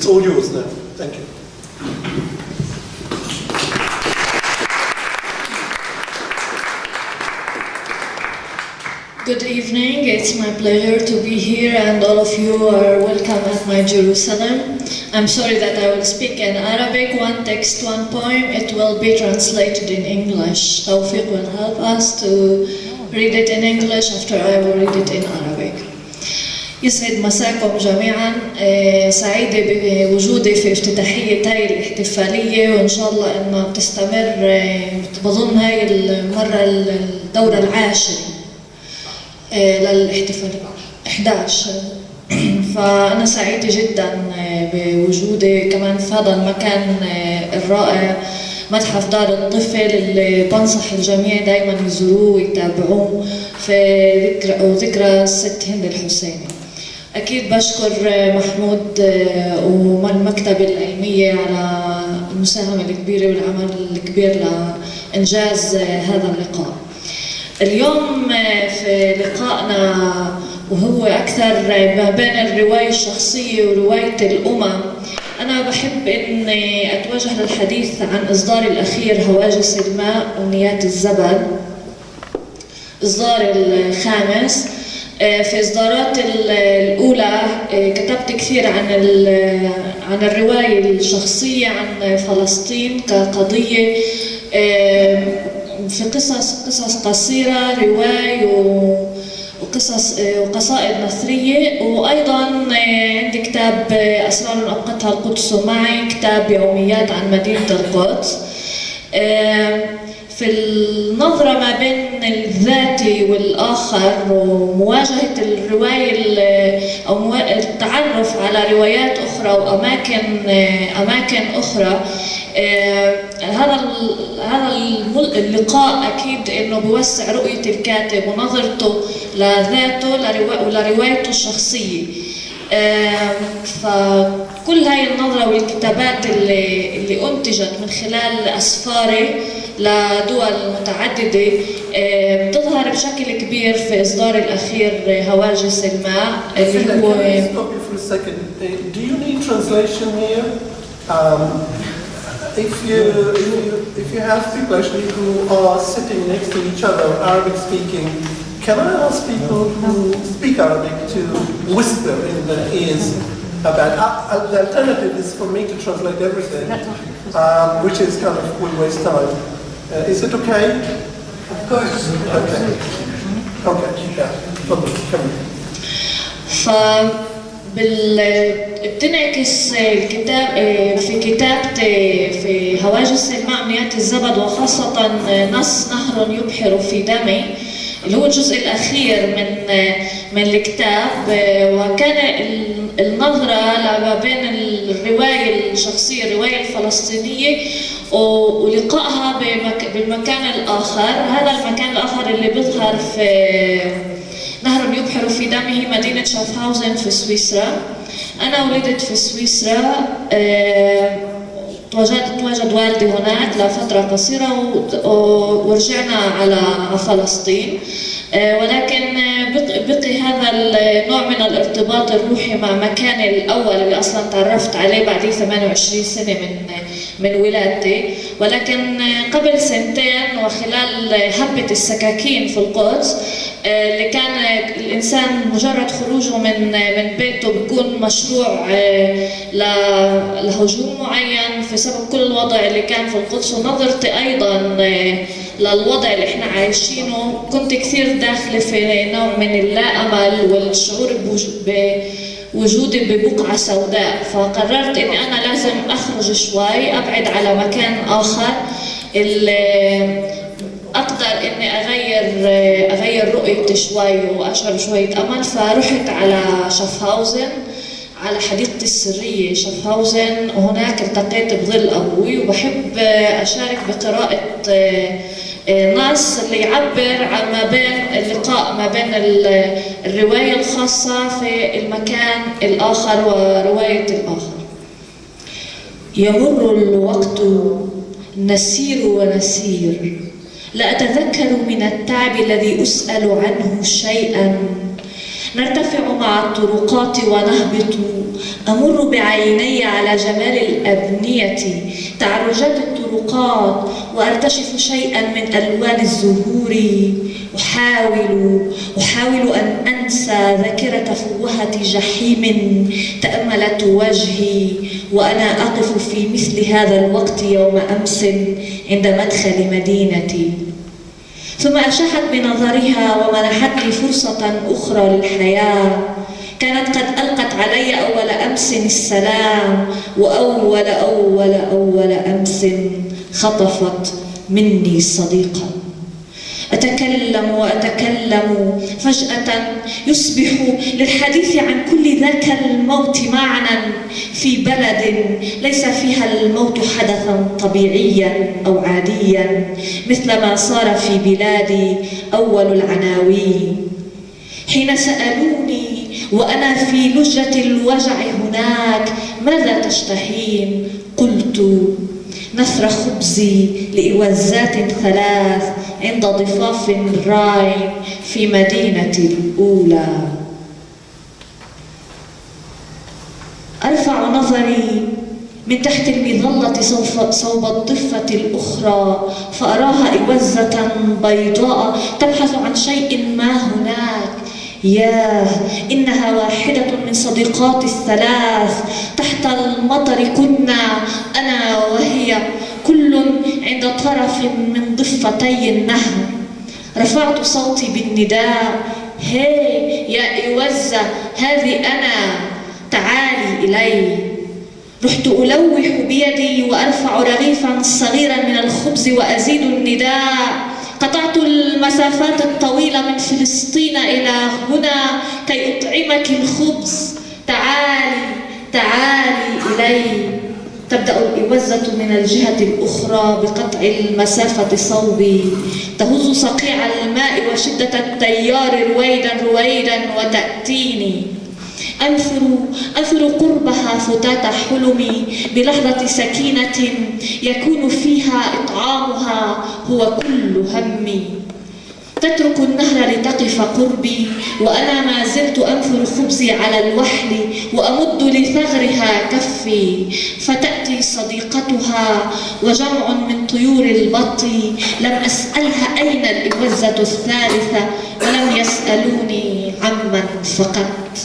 all yours now. Thank you. Good evening, it's my pleasure to be here, and all of you are welcome at my Jerusalem. I'm sorry that I will speak in Arabic, one text, one poem. It will be translated in English. Tawfiq will help us to read it in English after I will read it in Arabic. يسعد مساكم جميعا. سعيدة بوجودي في افتتاحية هاي الاحتفالية، وإن شاء الله إنها تستمر. بظن هاي المرة الدورة العاشرة للاحتفالية 11. فأنا سعيدة جدا بوجودي كمان في هذا المكان الرائع، متحف دار الطفل، اللي بنصح الجميع دائما يزوروه ويتابعوه في ذكرى الست هند الحسيني. أكيد بشكر محمود والمكتبة العلمية على المساهمة الكبيرة والعمل الكبير لإنجاز هذا اللقاء. اليوم في لقائنا، وهو أكثر ما بين الرواية الشخصية ورواية الأمم، أنا بحب إني أتوجه للحديث عن إصداري الأخير هواجس الماء ونيات الزبل، إصدار الخامس. في إصدارات الأولى كتبت كثير عن الرواية الشخصية، عن فلسطين كقضية في قصص قصيرة، رواية وقصائد نثرية، وأيضا عندي كتاب أسرار أبقتها القدس معي، كتاب يوميات عن مدينة القدس. في النظرة ما بين الذاتي والآخر ومواجهة الرواية أو التعرف على روايات أخرى وأماكن أخرى، هذا اللقاء أكيد إنه بيوسع رؤية الكاتب ونظرته لذاته ولروايته الشخصية. فكل هاي النظرة والكتابات اللي أنتجت من خلال أسفاري لدول متعددة بتظهر بشكل كبير في إصدار الأخير هواجس الماء اللي هو. Do you need translation here? If you have people actually who are sitting next to each other, Arabic speaking, can I ask people who speak Arabic to whisper in their ears about the alternative is for me to translate everything, which is kind of will waste time. Is it okay? Of course. Okay. Okay. Yeah. Okay. بتنعكس الكتاب في كتابتي في هواجس الماء مياه الزبد، وخاصة نص نهر يبحر في دمي اللي هو الجزء الأخير من الكتاب. وكان النظرة ما بين الرواية الشخصية الرواية الفلسطينية ولقائها بالمكان الآخر. هذا المكان الآخر اللي بيظهر في نهر يبحر في دمه مدينة شافهاوزن في سويسرا. أنا ولدت في سويسرا، تواجد والدي هناك لفترة قصيرة ورجعنا على فلسطين، ولكن بقي هذا النوع من الارتباط الروحي مع مكاني الأول اللي أصلا تعرفت عليه بعد 28 سنة من ولادتي. ولكن قبل سنتين وخلال هبة السكاكين في القدس اللي كان الإنسان مجرد خروجه من بيته بيكون مشروع لهجوم معين بسبب كل الوضع اللي كان في القدس، ونظرتي أيضا للوضع اللي احنا عايشينه كنت كثير داخلة في نوع من اللا أمل والشعور بوجودي ببقعة سوداء. فقررت إني أنا لازم أخرج شوي، أبعد على مكان آخر اللي أقدر إني أغير رؤيتي شوي وأشعر شوية أمل. فرحت على شافهاوزن، على حديقتي السرية شافهاوزن، وهناك التقيت بظل أبوي. وبحب أشارك بقراءة نص اللي يعبر عن ما بين اللقاء ما بين الرواية الخاصة في المكان الآخر ورواية الآخر. يمر الوقت نسير ونسير، لا أتذكر من التعب الذي أسأل عنه شيئا. نرتفع مع الطرقات ونهبط، أمر بعيني على جمال الأبنية، تعرجات الطرقات، وأرتشف شيئا من ألوان الزهور. أحاول أن أنسى ذاكرة فوهة جحيم تأملت وجهي وأنا أقف في مثل هذا الوقت يوم أمس عند مدخل مدينتي. ثم أشاحت بنظرها ومنحتني فرصة أخرى للحياة. كانت قد ألقت علي أول أمس السلام، وأول أمس خطفت مني صديقا. أتكلم وأتكلم، فجأة يصبح للحديث عن كل ذاك الموت معنى في بلد ليس فيها الموت حدثا طبيعيا أو عاديا مثل ما صار في بلادي أول العناوين. حين سألوني وأنا في لجة الوجع هناك ماذا تشتهين؟ قلت نثر خبزي لإوزات 3 عند ضفاف الراين في مدينتي الأولى. أرفع نظري من تحت المظلة صوب الضفة الأخرى فأراها إوزة بيضاء تبحث عن شيء ما هناك. ياه، إنها واحدة من صديقاتي 3 تحت المطر كنا أنا وهي، كل عند طرف من ضفتي النهر. رفعت صوتي بالنداء: هي يا إوزة، هذه أنا، تعالي إلي. رحت ألوح بيدي وأرفع رغيفا صغيرا من الخبز وأزيد النداء: قطعت المسافات الطويلة من فلسطين إلى هنا كي أطعمك الخبز، تعالي تعالي إلي. تبدأ الإوزة من الجهة الأخرى بقطع المسافة صوبي، تهز صقيع الماء وشدة التيار رويدا رويدا وتأتيني. أنثر قربها فتاة حلمي بلحظة سكينة يكون فيها إطعامها هو كل همي. تترك النهر لتقف قربي وأنا ما زلت أنثر خبزي على الوحل وأمد لثغرها كفي، فتأتي صديقتها وجمع من طيور البط. لم أسألها أين الإوزة الثالثة ولم يسألوني عمن فقط.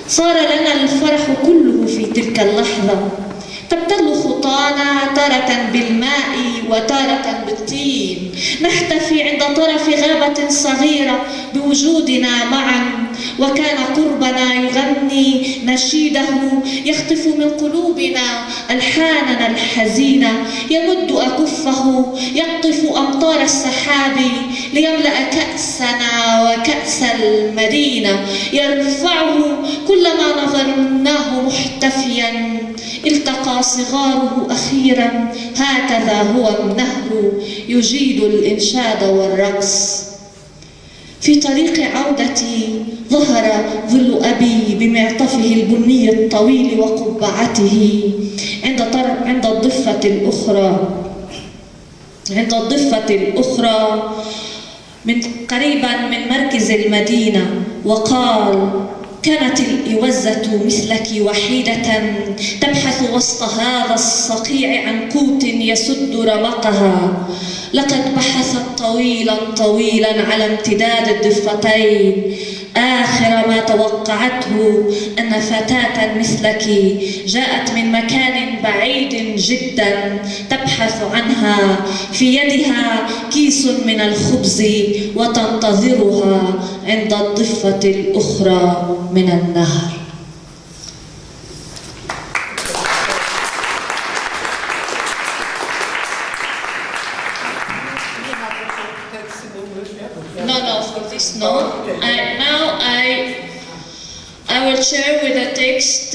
صار لنا الفرح كله في تلك اللحظة. تبتل خطانا تارة بالماء وتارة بالطين، نحتفي عند طرف غابة صغيرة بوجودنا معا، وكان قربنا يغني نشيده يخطف من قلوبنا ألحاننا الحزينة، يمد أكفه يقطف أمطار السحاب ليملأ كأسنا وكأس المدينة، يرفعه كلما نظرناه محتفيا. التقى صغاره أخيرا، هكذا هو النهر يجيد الإنشاد والرقص. في طريق عودتي ظهر ظل أبي بمعطفه البني الطويل وقبعته عند الضفة الأخرى من قريبا من مركز المدينة، وقال: كانت الإوزة مثلك وحيدة تبحث وسط هذا الصقيع عن قوت يسد رمقها. لقد بحثت طويلا طويلا على امتداد الضفتين، آخر ما توقعته أن فتاة مثلك جاءت من مكان بعيد جدا تبحث عنها، في يدها كيس من الخبز وتنتظرها عند الضفة الأخرى من النهر. No, for this no. I will share with a text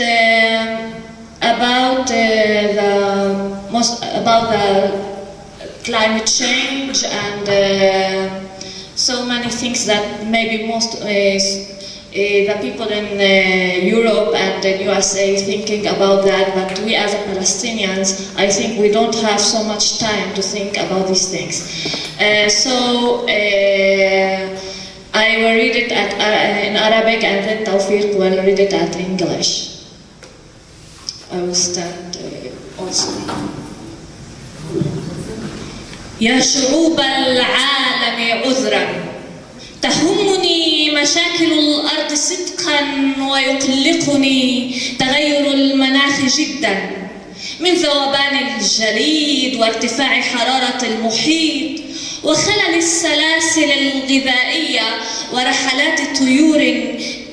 about the climate change and so many things that maybe most the people in Europe and the USA thinking about that, but we as Palestinians, I think we don't have so much time to think about these things. I will read it in Arabic and then Tawfiq will read it at English. I will stand also. يا شعوب العالم عذرا، تهمني مشاكل الأرض صدقا ويقلقني تغير المناخ جدا، من ذوبان الجليد وارتفاع حرارة المحيط وخلل السلاسل الغذائية ورحلات طيور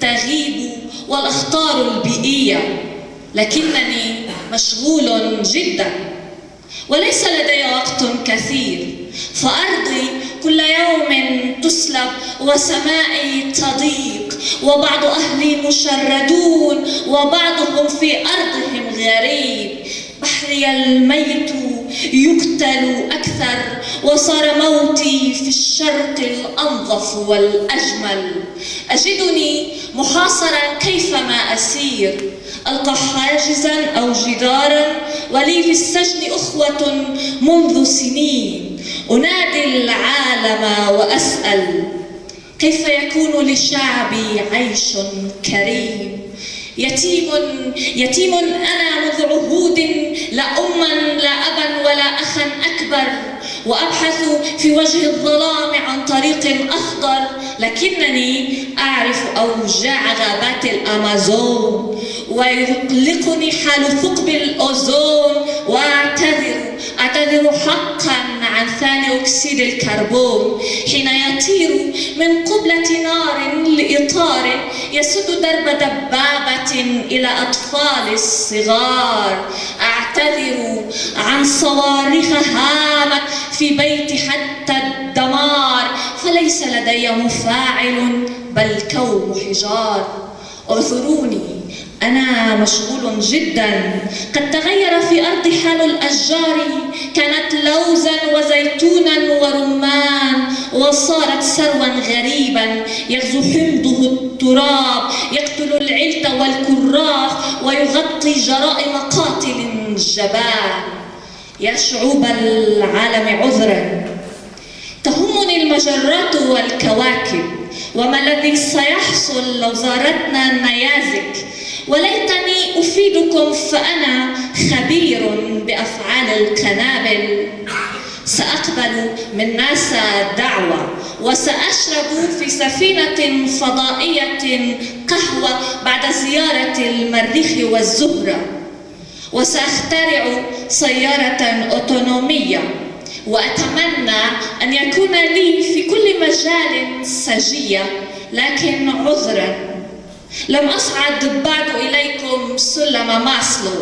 تغيب والأخطار البيئية، لكنني مشغول جدا وليس لدي وقت كثير، فأرضي كل يوم تسلب وسمائي تضيق، وبعض أهلي مشردون وبعضهم في أرضهم غريب، بحري الميت يقتل أكثر وصار موتي في الشرق الأنظف والأجمل، أجدني محاصرا كيفما أسير، ألقى حاجزا أو جدارا ولي في السجن أخوة منذ سنين، أنادي العالم وأسأل كيف يكون لشعبي عيش كريم، يتيم أنا منذ عهود، لا أما لا أبا ولا أخا أكبر، وأبحث في وجه الظلام عن طريق أخضر، لكنني أعرف أوجاع غابات الأمازون ويقلقني حال ثقب الأوزون، وأعتذر حقا أكسيد الكربون حين يطير من قبلة نار لإطار يسد درب دبابة إلى أطفال الصغار. أعتذر عن صواريخ هامت في بيتي حتى الدمار، فليس لدي مفاعل بل كوم حجار. اعذروني أنا مشغول جدا، قد تغير في أرض حال الأشجار، كانت لوزا وزيتونا ورمان وصارت سروا غريبا يغزو حمضه التراب، يقتل العلت والكراث ويغطي جرائم قاتل الجبان. يا شعوب العالم عذرا، تهمني المجرات والكواكب وما الذي سيحصل لو زارتنا النيازك، وليتني أفيدكم فأنا خبير بأفعال القنابل. سأقبل من ناسا دعوة وسأشرب في سفينة فضائية قهوة بعد زيارة المريخ والزهرة، وسأخترع سيارة أوتونومية، وأتمنى أن يكون لي في كل مجال سجية، لكن عذرا لم أصعد بعد إليكم سلم ماسلو،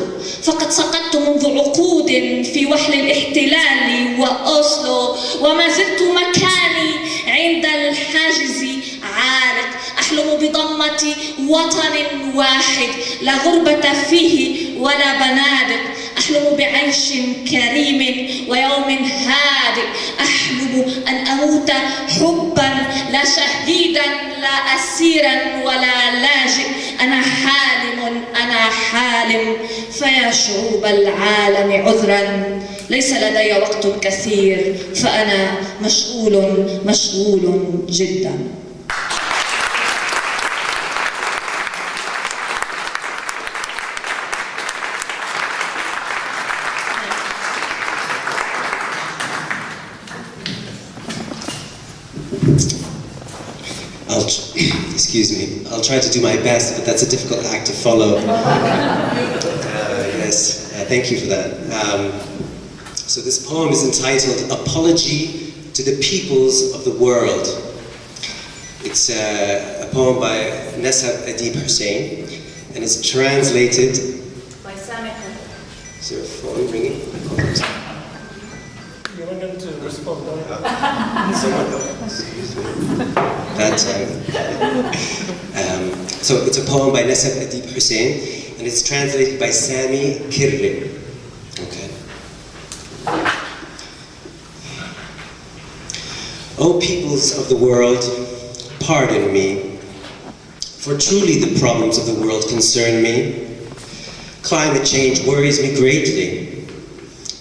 فقد سقطت منذ عقود في وحل الاحتلال وأوسلو، وما زلت مكاني عند الحاجز عارق، أحلم بضمة وطن واحد لا غربة فيه ولا بنادق، أحلم بعيش كريم ويوم هادئ، أحلم أن أموت حبا لا شهيدا لا أسيرا ولا لاجئ. أنا حالم فيا شعوب العالم عذرا، ليس لدي وقت كثير فأنا مشغول جدا. Excuse me, I'll try to do my best, but that's a difficult act to follow. Thank you for that. So this poem is entitled Apology to the Peoples of the World. It's a poem by Nassab Hussein, and it's translated by Sami. Is there a phone ringing? You were going to respond, That time. So it's a poem by Nassab Hussein, and it's translated by Sami Kirli. Okay. O peoples of the world, pardon me, for truly the problems of the world concern me. Climate change worries me greatly.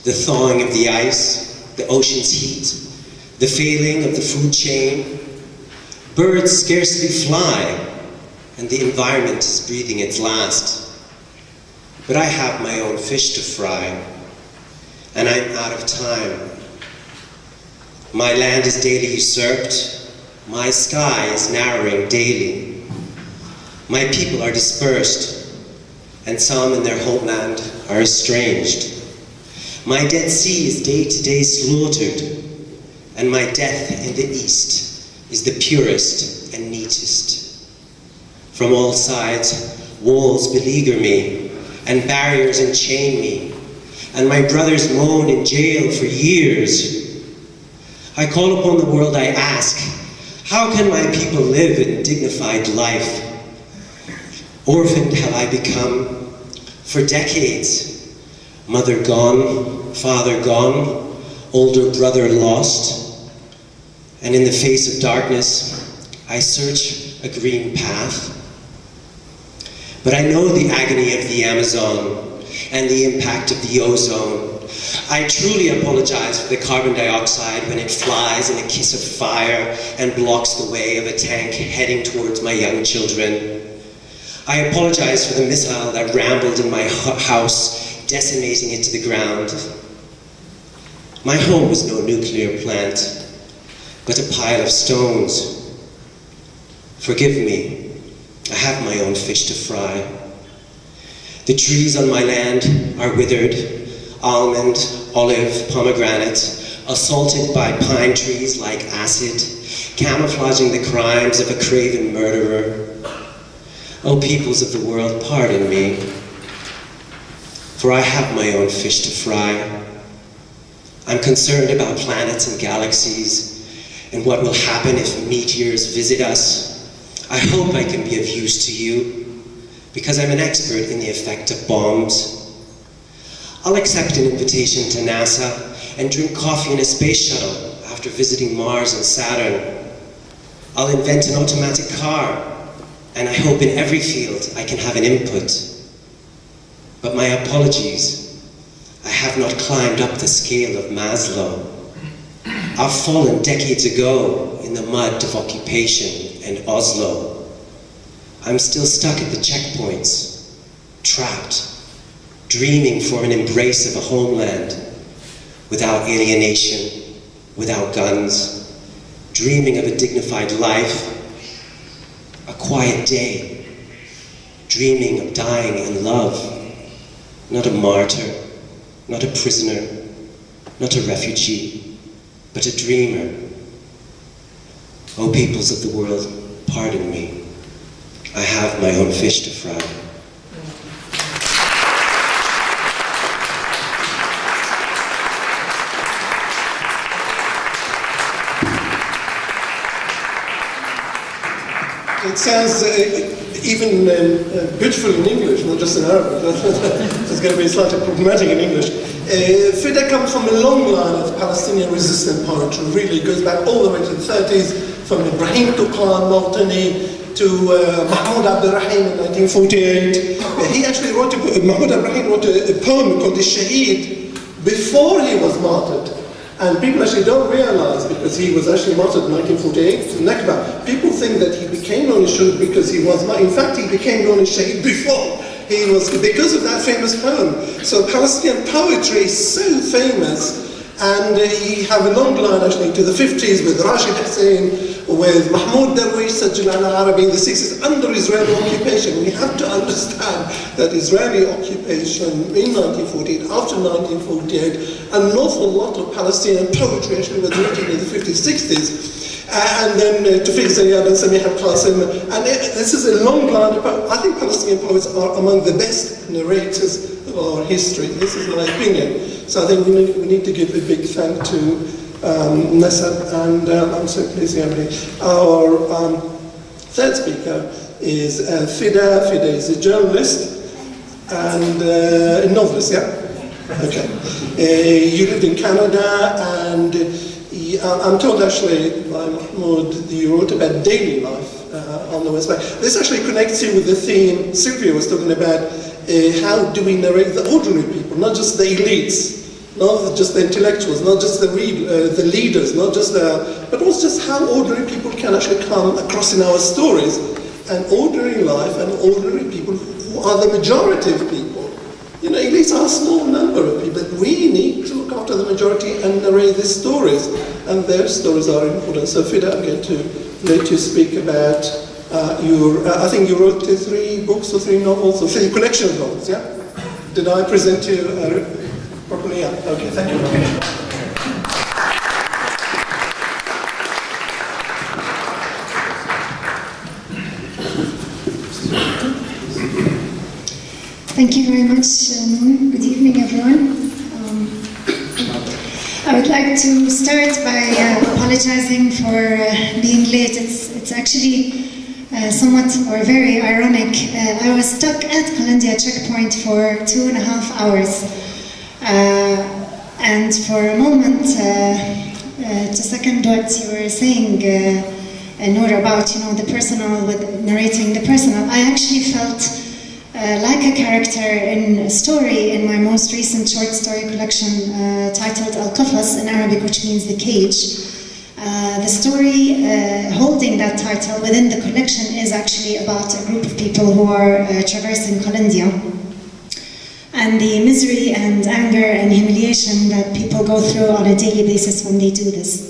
The thawing of the ice, the ocean's heat, the failing of the food chain. Birds scarcely fly, and the environment is breathing its last. But I have my own fish to fry, and I'm out of time. My land is daily usurped, my sky is narrowing daily. My people are dispersed, and some in their homeland are estranged. My Dead Sea is day to day slaughtered, and my death in the east is the purest and neatest. From all sides, walls beleaguer me, and barriers enchain me, and my brothers moan in jail for years. I call upon the world, I ask, how can my people live in dignified life? Orphaned have I become for decades. Mother gone, father gone, older brother lost. And in the face of darkness, I search a green path. But I know the agony of the Amazon and the impact of the ozone. I truly apologize for the carbon dioxide when it flies in a kiss of fire and blocks the way of a tank heading towards my young children. I apologize for the missile that rambled in my house, decimating it to the ground. My home was no nuclear plant, but a pile of stones. Forgive me, I have my own fish to fry. The trees on my land are withered, almond, olive, pomegranate, assaulted by pine trees like acid, camouflaging the crimes of a craven murderer. O peoples of the world, pardon me, for I have my own fish to fry. I'm concerned about planets and galaxies and what will happen if meteors visit us. I hope I can be of use to you because I'm an expert in the effect of bombs. I'll accept an invitation to NASA and drink coffee in a space shuttle after visiting Mars and Saturn. I'll invent an automatic car, and I hope in every field I can have an input. But my apologies, I have not climbed up the scale of Maslow. I've fallen decades ago in the mud of occupation and Oslo. I'm still stuck at the checkpoints, trapped, dreaming for an embrace of a homeland, without alienation, without guns, dreaming of a dignified life, a quiet day, dreaming of dying in love, not a martyr, not a prisoner, not a refugee, but a dreamer. O peoples of the world, pardon me. I have my own fish to fry. It sounds even beautiful in English, not just in Arabic. It's going to be slightly problematic in English. Fida comes from a long line of Palestinian resistant poetry. Really, it goes back all the way to the 30s, from Ibrahim Tuqan, Mawtani, to Mahmoud Abdurrahim in 1948. He actually wrote, Mahmoud Abdurrahim wrote a poem called The Shaheed before he was martyred. And people actually don't realize, because he was actually martyred in 1948 in Nakba, people think that he became known as Shaheed because he was martyred. In fact, he became known as Shaheed before he was, because of that famous poem. So Palestinian poetry is so famous, and you have a long line actually to the 50s with Rashid Hussein, with Mahmoud Darwish, Sajjal al-Arabi in the 60s under Israeli occupation. We have to understand that Israeli occupation in 1948, after 1948, an awful lot of Palestinian poetry actually was written in the 50s, 60s. And then Tawfiq Zayyad and Samih al-Qasim. And this is a long line of, I think Palestinian poets are among the best narrators of our history. This is my opinion. So I think we need to give a big thank to Nassab, and I'm so pleased to have our third speaker is Fida. Fida is a journalist and a novelist, yeah? Okay. You lived in Canada, and I'm told actually by Mahmoud that you wrote about daily life on the West Bank. This actually connects you with the theme Sylwia was talking about, how do we narrate the ordinary people, not just the elites, not just the intellectuals, not just the leaders, not just but also just how ordinary people can actually come across in our stories, and ordinary life and ordinary people who are the majority of people. You know, elites are a small number of people, but we need to look after the majority and narrate these stories, and their stories are important. So Fida, I'm going to let you speak about I think you wrote 3 books or 3 novels, or 3 collection of novels, yeah? Did I present you properly? Yeah, okay, thank you very much. Thank you very much. Good evening, everyone. I would like to start by apologizing for being late. It's actually somewhat or very ironic. I was stuck at Columbia checkpoint for 2.5 hours. And for a moment, to second what you were saying, Noor, about the personal, with narrating the personal, I actually felt like a character in a story in my most recent short story collection titled Al-Qafas in Arabic, which means the cage. The story holding that title within the collection is actually about a group of people who are traversing Columbia, and the misery and anger and humiliation that people go through on a daily basis when they do this.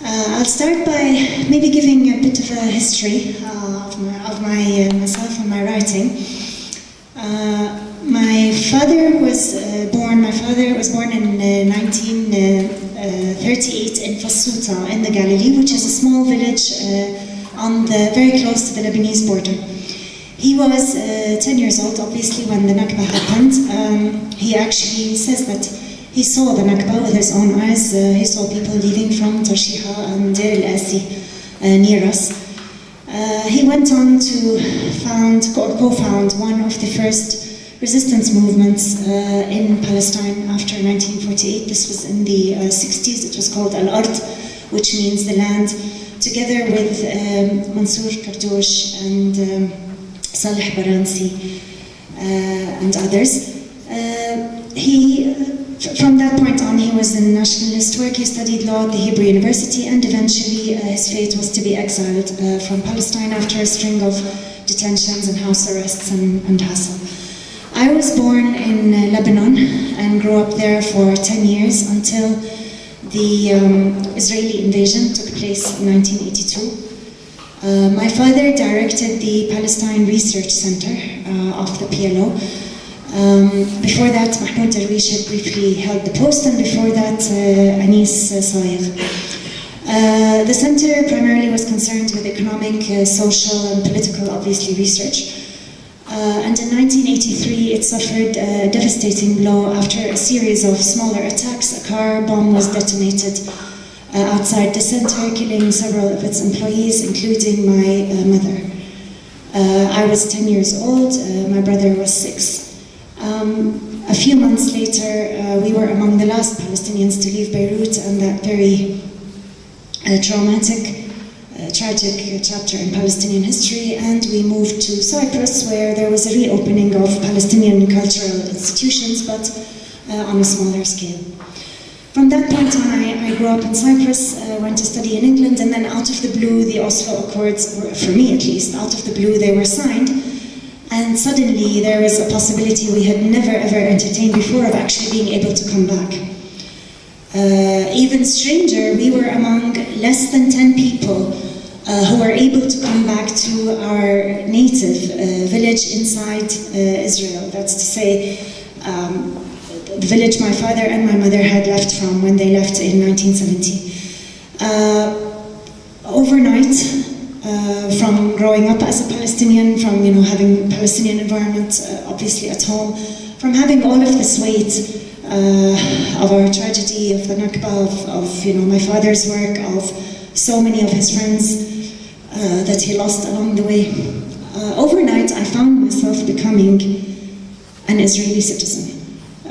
I'll start by maybe giving a bit of a history of myself and my writing. My father was born in 1938 in Fasuta in the Galilee, which is a small village very close to the Lebanese border. He was 10 years old, obviously, when the Nakba happened. He actually says that he saw the Nakba with his own eyes. He saw people leaving from Tarshiha and Deir al-Asi near us. He went on to co-found one of the first resistance movements in Palestine after 1948. This was in the 60s. It was called Al-Ard, which means the land, together with Mansour Kardoush and Salih Baransi and others. From that point on, he was in nationalist work. He studied law at the Hebrew University, and eventually his fate was to be exiled from Palestine after a string of detentions and house arrests and hassle. I was born in Lebanon and grew up there for 10 years until the Israeli invasion took place in 1982. My father directed the Palestine Research Center of the PLO. Before that, Mahmoud Darwish had briefly held the post, and before that, Anis Sayed. The center primarily was concerned with economic, social, and political, obviously, research. And in 1983, it suffered a devastating blow after a series of smaller attacks. A car bomb was detonated outside the center, killing several of its employees, including my mother. I was 10 years old, my brother was 6. A few months later, we were among the last Palestinians to leave Beirut, and that very traumatic, tragic chapter in Palestinian history, and we moved to Cyprus, where there was a reopening of Palestinian cultural institutions, but on a smaller scale. From that point on, I grew up in Cyprus, went to study in England, and then out of the blue, the Oslo Accords, or for me at least, out of the blue, they were signed. And suddenly there was a possibility we had never ever entertained before of actually being able to come back. Even stranger, we were among less than 10 people who were able to come back to our native village inside Israel. That's to say, the village my father and my mother had left from when they left in 1970. Overnight, from growing up as a Palestinian, from having Palestinian environment obviously at home, from having all of this weight of our tragedy, of the Nakba, of my father's work, of so many of his friends that he lost along the way. Overnight, I found myself becoming an Israeli citizen.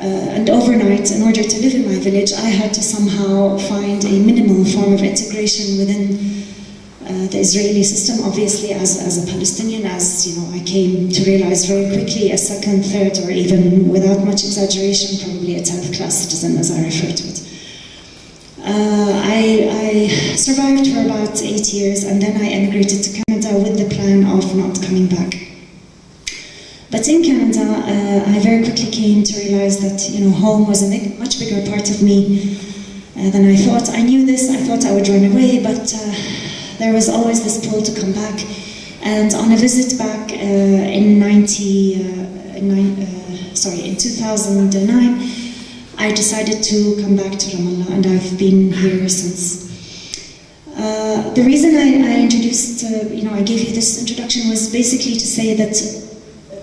And overnight, in order to live in my village, I had to somehow find a minimal form of integration within the Israeli system, obviously as a Palestinian, as I came to realize very quickly, a second, third, or even without much exaggeration, probably a 10th class citizen, as I refer to it. I survived for about 8 years, and then I emigrated to Canada with the plan of not coming back. But in Canada, I very quickly came to realize that home was a much bigger part of me than I thought. I knew this. I thought I would run away, but there was always this pull to come back. And on a visit back in 2009, I decided to come back to Ramallah, and I've been here since. The reason I introduced, I gave you this introduction was basically to say that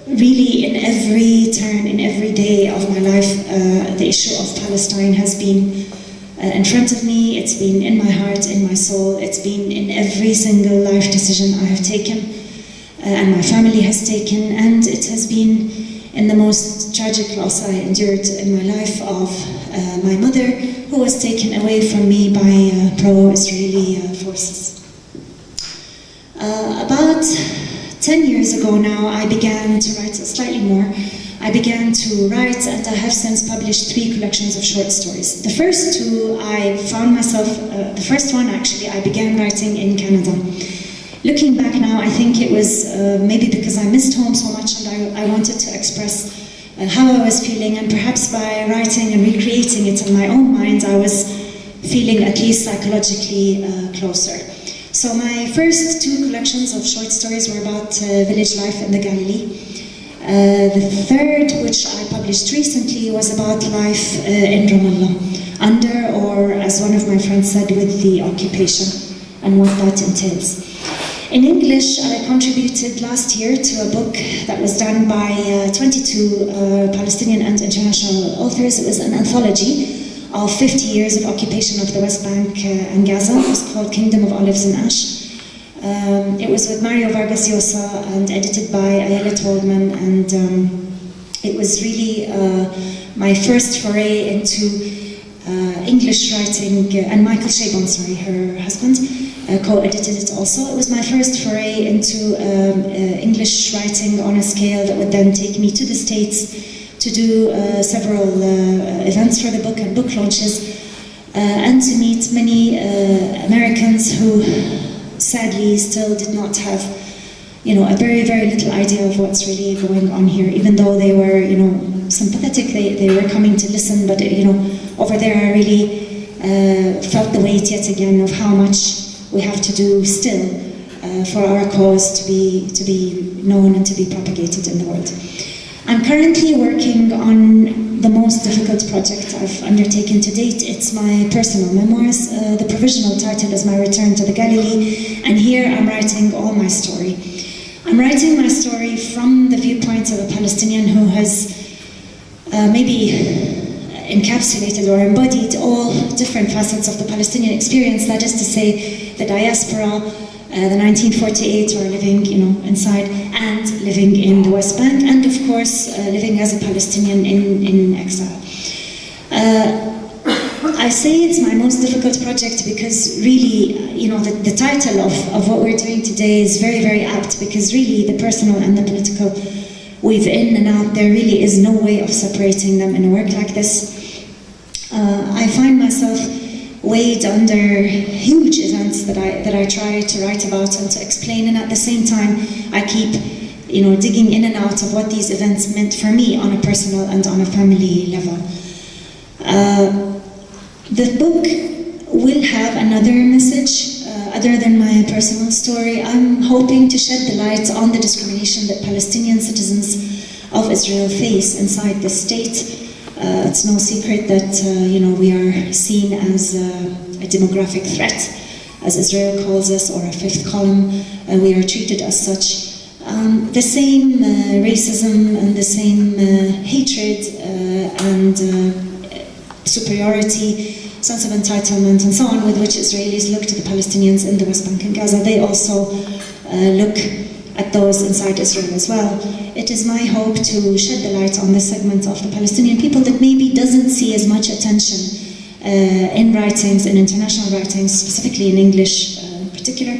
really in every turn, in every day of my life, the issue of Palestine has been in front of me, it's been in my heart, in my soul, it's been in every single life decision I have taken and my family has taken, and it has been in the most tragic loss I endured in my life of my mother, who was taken away from me by pro-Israeli forces. About 10 years ago now, I began to write slightly more. I began to write, and I have since published 3 collections of short stories. The first 2, I found myself, the first one actually, I began writing in Canada. Looking back now, I think it was maybe because I missed home so much, and I wanted to express how I was feeling, and perhaps by writing and recreating it in my own mind, I was feeling at least psychologically closer. So my first 2 collections of short stories were about village life in the Galilee. The third, which I published recently, was about life in Ramallah, under, or as one of my friends said, with the occupation and what that entails. In English, I contributed last year to a book that was done by 22 Palestinian and international authors. It was an anthology of 50 years of occupation of the West Bank and Gaza. It was called Kingdom of Olives and Ash. It was with Mario Vargas Llosa and edited by Ayelet Waldman, and it was really my first foray into English writing, and Michael Chabon, sorry, her husband, co-edited it also. It was my first foray into English writing on a scale that would then take me to the States to do several events for the book and book launches, and to meet many Americans who sadly still did not have, a very, very little idea of what's really going on here, even though they were, sympathetic, they were coming to listen, but, over there I really felt the weight yet again of how much we have to do still for our cause to be known and to be propagated in the world. I'm currently working on the most difficult project I've undertaken to date. It's my personal memoirs. The provisional title is My Return to the Galilee, and here I'm writing all my story. I'm writing my story from the viewpoint of a Palestinian who has maybe encapsulated or embodied all different facets of the Palestinian experience, that is to say, the diaspora, the 1948, or living, inside, and living in the West Bank, and of course, living as a Palestinian in exile. I say it's my most difficult project because really, the title of what we're doing today is very, very apt, because really the personal and the political weave in and out. There really is no way of separating them in a work like this. I find myself weighed under huge events that I try to write about and to explain, and at the same time I keep digging in and out of what these events meant for me on a personal and on a family level. The book will have another message other than my personal story. I'm hoping to shed the light on the discrimination that Palestinian citizens of Israel face inside the state. It's no secret that we are seen as a demographic threat, as Israel calls us, or a fifth column. We are treated as such. The same racism and the same hatred and superiority, sense of entitlement, and so on, with which Israelis look to the Palestinians in the West Bank and Gaza, they also look at those inside Israel as well. It is my hope to shed the light on this segment of the Palestinian people that maybe doesn't see as much attention in writings, in international writings, specifically in English in particular,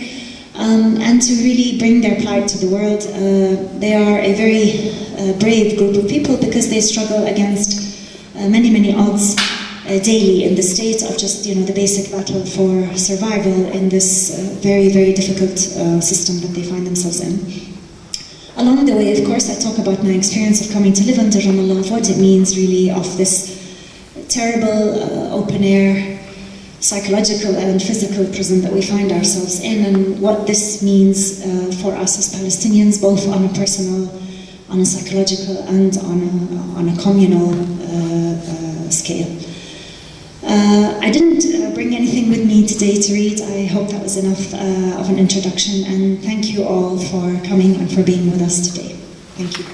and to really bring their plight to the world. They are a very brave group of people because they struggle against many, many odds daily in the state of just, the basic battle for survival in this very, very difficult system that they find themselves in. Along the way, of course, I talk about my experience of coming to live under Ramallah, of what it means really, of this terrible open-air psychological and physical prison that we find ourselves in, and what this means for us as Palestinians, both on a personal, on a psychological, and on a communal scale. I didn't bring anything with me today to read. I hope that was enough of an introduction, and thank you all for coming and for being with us today. Thank you.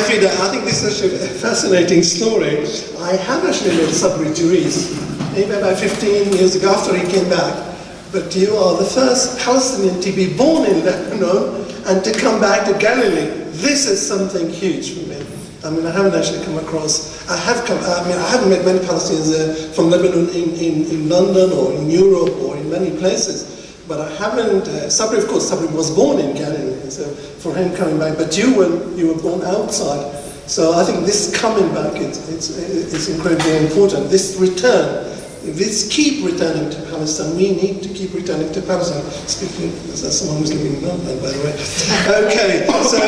Fida, I think this is actually a fascinating story. I have actually met Sabri Jiryis, maybe about 15 years ago after he came back. But you are the first Palestinian to be born in Lebanon and to come back to Galilee. This is something huge for me. I mean, I haven't actually come across, I haven't met many Palestinians from Lebanon in London or in Europe or in many places. But I haven't, Sabri, of course, Sabri was born in Galilee, so for him coming back, but you were born outside. So I think this coming back, it's incredibly important. This return Let's keep returning to Palestine. We need to keep returning to Palestine. Speaking as someone who's living in London, by the way. Okay, so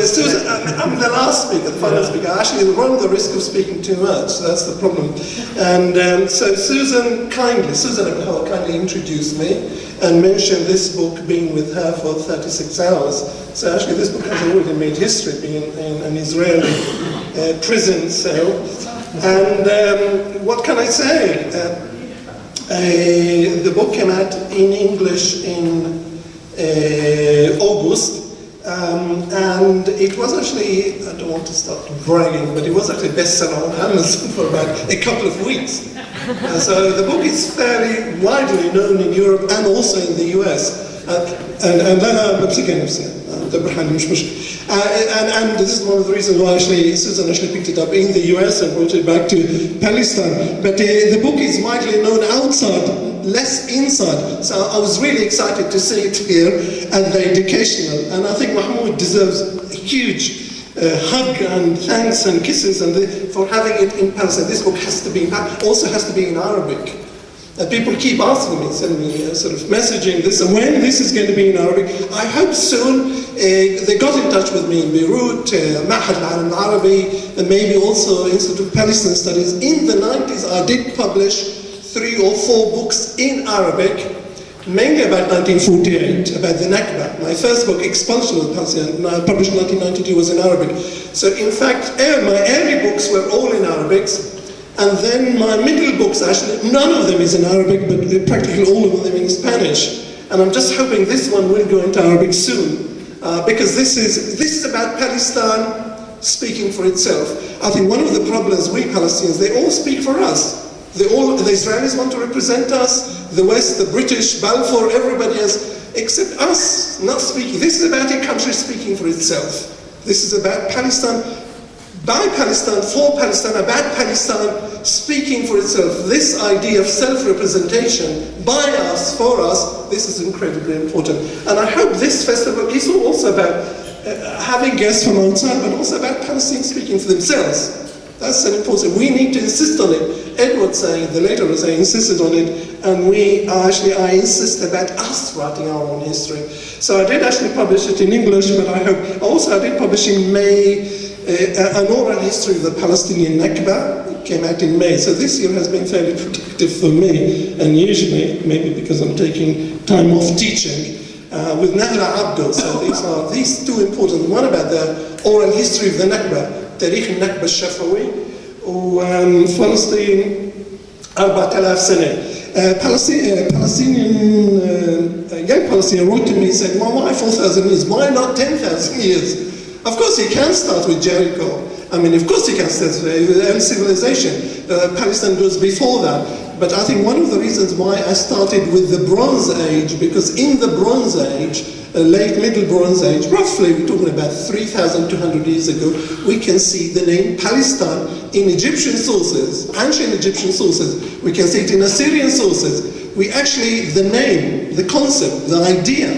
Susan, I'm the last speaker, the final speaker. I actually run the risk of speaking too much. So that's the problem. And so Susan Abulhawa kindly introduced me and mentioned this book being with her for 36 hours. So actually this book has already made history, being in an Israeli prison cell. And what can I say? The book came out in English in August, and it was actually, I don't want to start bragging, but it was actually bestseller on Amazon for about a couple of weeks. So the book is fairly widely known in Europe and also in the US. And this is one of the reasons why actually Susan actually picked it up in the US and brought it back to Palestine. But the book is widely known outside, less inside. So I was really excited to see it here and the educational. And I think Mahmoud deserves a huge hug and thanks and kisses for having it in Palestine. This book has to be, also has to be in Arabic. People keep asking me, sending me sort of messaging this, and when this is going to be in Arabic. I hope soon. They got in touch with me in Beirut, Ma'had al-Arabi, and maybe also Institute of Palestine Studies. In the 90s, I did publish 3 or 4 books in Arabic, mainly about 1948, about the Nakba. My first book, Expulsion of Palestine, published in 1992, was in Arabic. So in fact, my early books were all in Arabic. And then my middle books, actually, none of them is in Arabic, but practically all of them in Spanish. And I'm just hoping this one will go into Arabic soon, because this is about Palestine speaking for itself. I think one of the problems we Palestinians, they all speak for us. The Israelis want to represent us, the West, the British, Balfour, everybody else, except us not speaking. This is about a country speaking for itself. This is about Palestine, by Palestine, for Palestine, about Palestine, speaking for itself. This idea of self-representation by us, for us, this is incredibly important. And I hope this festival is also about having guests from outside, but also about Palestinians speaking for themselves. That's an important, we need to insist on it. Edward saying, the later was saying, insisted on it, and I insist about us writing our own history. So I did actually publish it in English, but I did publish in May, an oral history of the Palestinian Nakba. It came out in May, so this year has been fairly productive for me, and usually, maybe because I'm taking time off teaching, with Nahla Abdo. So these 2 important, one about the oral history of the Nakba, تاريخ النكبة الشفوي, وفلسطين 4000 سنة. Young Palestinian wrote to me and said, well, why 4,000 years? Why not 10,000 years? Of course, you can start with Jericho. I mean, of course you can start with early civilization. Palestine goes before that. But I think one of the reasons why I started with the Bronze Age, because in the Bronze Age, late Middle Bronze Age, roughly we're talking about 3,200 years ago, we can see the name Palestine in Egyptian sources, ancient Egyptian sources. We can see it in Assyrian sources. The name, the concept, the idea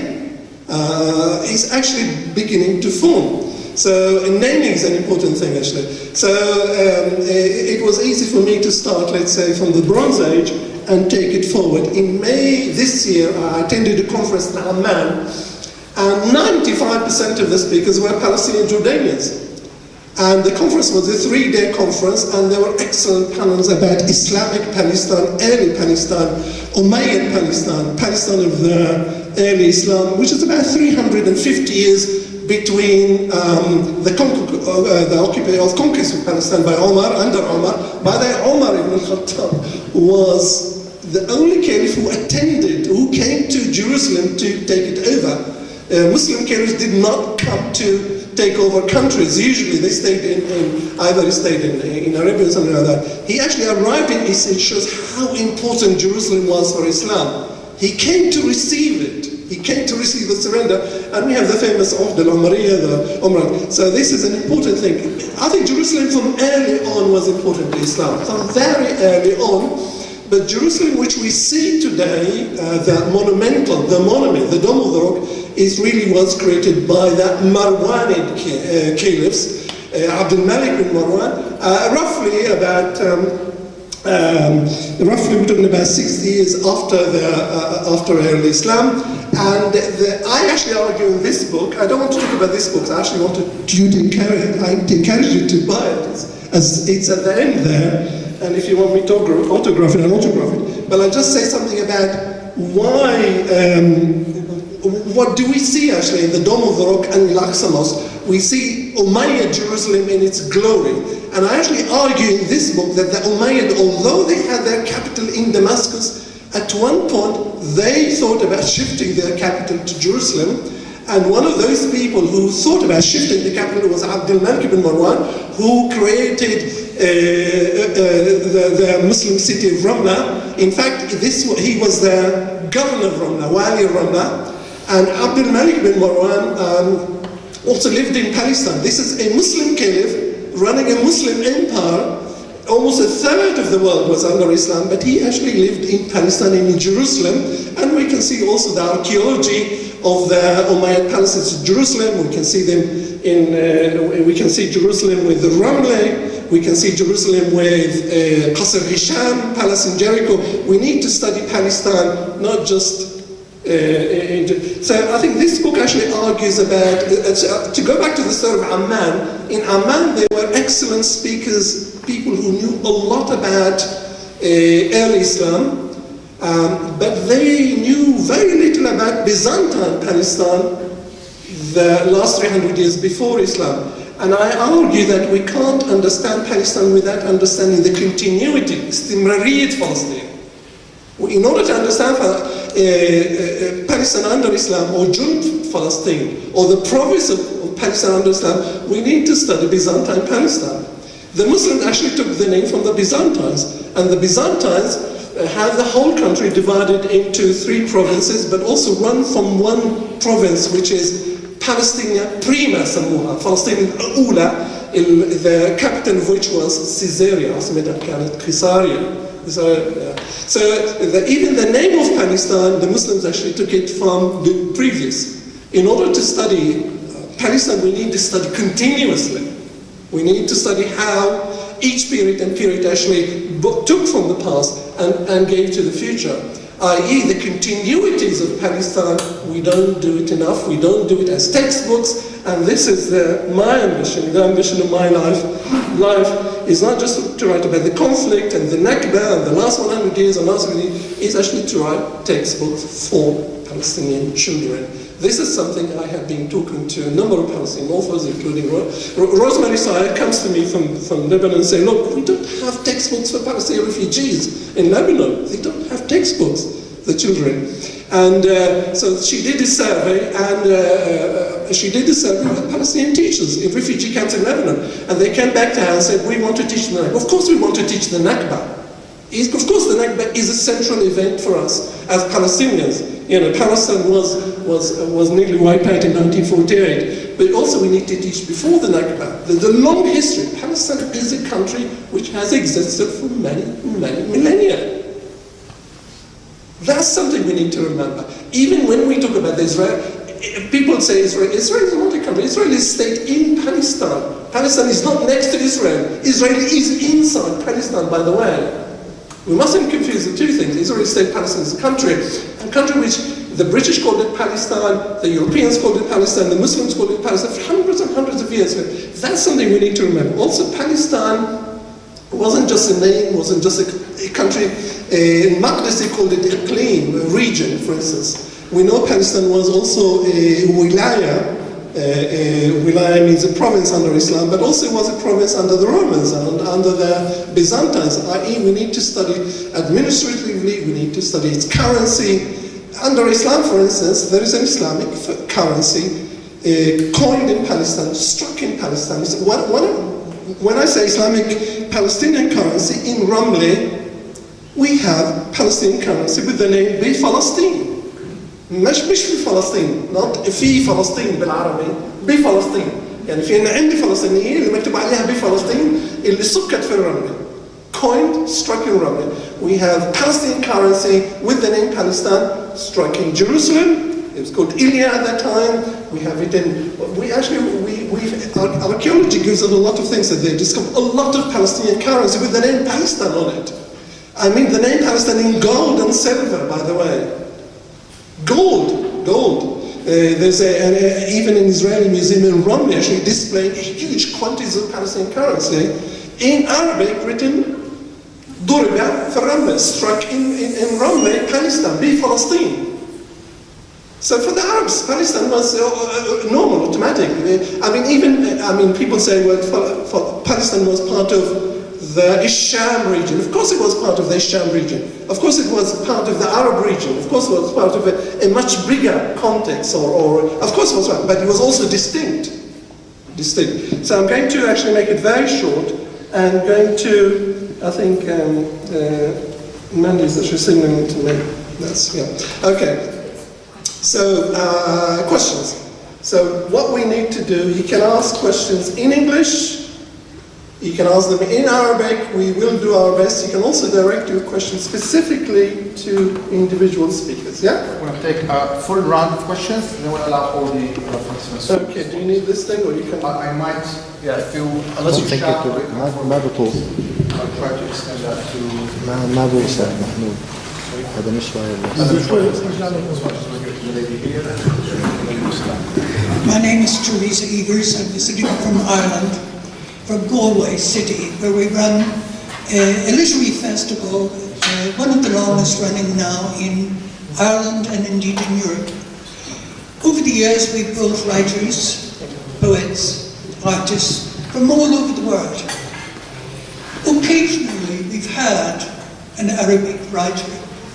is actually beginning to form. So naming is an important thing, actually. So it was easy for me to start, let's say, from the Bronze Age and take it forward. In May this year, I attended a conference in Amman, and 95% of the speakers were Palestinian Jordanians. And the conference was a 3-day conference, and there were excellent panels about Islamic Palestine, early Palestine, Umayyad Palestine, Palestine of the early Islam, which is about 350 years between the conquest of Palestine by under Omar. By then, Omar ibn al-Khattab was the only caliph who came to Jerusalem to take it over. Muslim caliphs did not come to take over countries. Usually they stayed in Arabia or something like that. He actually arrived in East. It shows how important Jerusalem was for Islam. He came to receive it. He came to receive the surrender, and we have the famous Umrah, the Umrah. So this is an important thing. I think Jerusalem from early on was important to Islam, from very early on. But Jerusalem, which we see today, the monument, the Dome of the Rock, was created by the Marwanid caliphs, Abdul Malik bin Marwan, roughly about roughly we're talking about 60 years after early Islam. And I actually argue in this book, I don't want to talk about this book, I actually want you to encourage you to buy it, as it's at the end there, and if you want me to autograph it, I'll autograph it. But I'll just say something about why, what do we see actually in the Dome of the Rock and Al-Aqsa Mosque? We see Umayyad Jerusalem in its glory. And I actually argue in this book that the Umayyad, although they had their capital in Damascus, at one point they thought about shifting their capital to Jerusalem. And one of those people who thought about shifting the capital was Abdulmalik ibn Marwan, who created the Muslim city of Ramla. In fact, he was the governor of Ramla, Wali of Ramla. And Abdulmalik ibn Marwan also lived in Palestine. This is a Muslim caliph running a Muslim empire. Almost a third of the world was under Islam, but he actually lived in Palestine and in Jerusalem. And we can see also the archaeology of the Umayyad palaces in Jerusalem. We can see them we can see Jerusalem with the Ramle. We can see Jerusalem with Qasr Hisham, Palace in Jericho. We need to study Palestine, not just so I think this book actually argues about, to go back to the story of Amman, in Amman there were excellent speakers, people who knew a lot about early Islam, but they knew very little about Byzantine Palestine, the last 300 years before Islam. And I argue that we can't understand Palestine without understanding the continuity, استمرارية فلسطين. In order to understand Palestine under Islam, or Jund Palestine, or the province of Palestine under Islam, we need to study Byzantine Palestine. The Muslims actually took the name from the Byzantines, and the Byzantines had the whole country divided into 3 provinces, but also run from one province, which is Palestine Prima Samuha, Palestine Ula, the capital of which was Caesarea, Caesarea. So even the name of Palestine, the Muslims actually took it from the previous. In order to study Palestine, we need to study continuously. We need to study how each period actually took from the past and gave to the future. I.e. the continuities of Palestine, we don't do it enough, we don't do it as textbooks, and this is my ambition, the ambition of my life. Life is not just to write about the conflict and the Nakba and the last 100 years and last 50 years, it's actually to write textbooks for Palestinian children. This is something I have been talking to a number of Palestinian authors, including Rosemary Sayed comes to me from Lebanon and say, look, we don't have textbooks for Palestinian refugees in Lebanon. They don't have textbooks, the children. And so she did a survey, and with Palestinian teachers in refugee camps in Lebanon. And they came back to her and said, we want to teach the Nakba. Of course we want to teach the Nakba. Of course the Nakba is a central event for us as Palestinians. You know, Palestine was nearly wiped out in 1948. But also we need to teach before the Nakba. The long history. Palestine is a country which has existed for many, many millennia. That's something we need to remember. Even when we talk about Israel, people say Israel is not a country. Israel is a state in Palestine. Palestine is not next to Israel. Israel is inside Palestine, by the way. We mustn't confuse the two things. Israel state, Palestine is a country which the British called it Palestine, the Europeans called it Palestine, the Muslims called it Palestine for hundreds and hundreds of years. That's something we need to remember. Also, Palestine wasn't just a name, wasn't just a country. In Maqdisi called it Iqlim, a region, for instance. We know Palestine was also a wilaya. Wilaya means a province under Islam, but also it was a province under the Romans and under the Byzantines, i.e. we need to study administratively, we need to study its currency. Under Islam, for instance, there is an Islamic currency coined in Palestine, struck in Palestine. When I say Islamic Palestinian currency, in Ramle, we have Palestinian currency with the name بفلسطين. مش في فلسطين، not في فلسطين بالعربي، بفلسطين. يعني في عندي فلسطينيين اللي مكتوب عليها بفلسطين اللي سكت في الرملة. Coined, struck in Ramle. We have Palestinian currency with the name Palestine, struck in Jerusalem. It was called Ilya at that time. We have it in. Archaeology gives us a lot of things that they discovered. A lot of Palestinian currency with the name Palestine on it. I mean the name Palestine in gold and silver, by the way. Gold. There's even an Israeli museum in Ramleh actually displaying huge quantities of Palestinian currency in Arabic written ضرب في الرملة, struck in Ramleh, Palestine, بفلسطين. So for the Arabs, Palestine was normal, automatic. I mean, people say, well, Palestine was part of the Isham region. Of course it was part of the Isham region. Of course it was part of the Arab region. Of course it was part of a much bigger context, or of course it was, but it was also distinct. So I'm going to actually make it very short, and going to, I think, Mandy's actually signaling to me. That's, yeah. Okay. So, questions. So what we need to do, you can ask questions in English, you can ask them in Arabic, we will do our best. You can also direct your questions specifically to individual speakers, yeah? We're going to take a full round of questions, and then we'll allow all the participants. Okay, do you need this thing, or you can... I might, yeah, if you, unless you shout, ما بطول. I'll try to extend that to... ما بوصل محمود. هذا مش My name is Teresa Evers. I'm visiting from Ireland, from Galway City, where we run a literary festival, one of the longest running now in Ireland and indeed in Europe. Over the years, we've brought writers, poets, artists from all over the world. Occasionally, we've had an Arabic writer.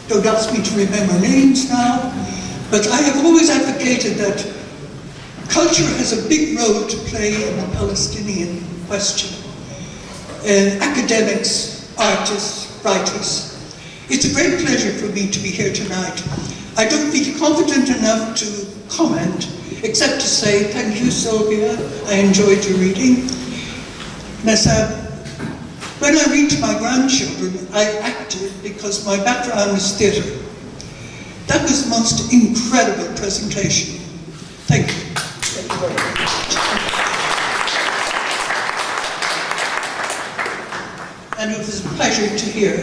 Don't ask me to remember names now, but I have always advocated that culture has a big role to play in the Palestinian question. Academics, artists, writers. It's a great pleasure for me to be here tonight. I don't feel confident enough to comment, except to say thank you, Sylwia. I enjoyed your reading. Nassab. When I read to my grandchildren, I acted because my background is theatre. That was the most incredible presentation. Thank you. Thank you very much. And it was a pleasure to hear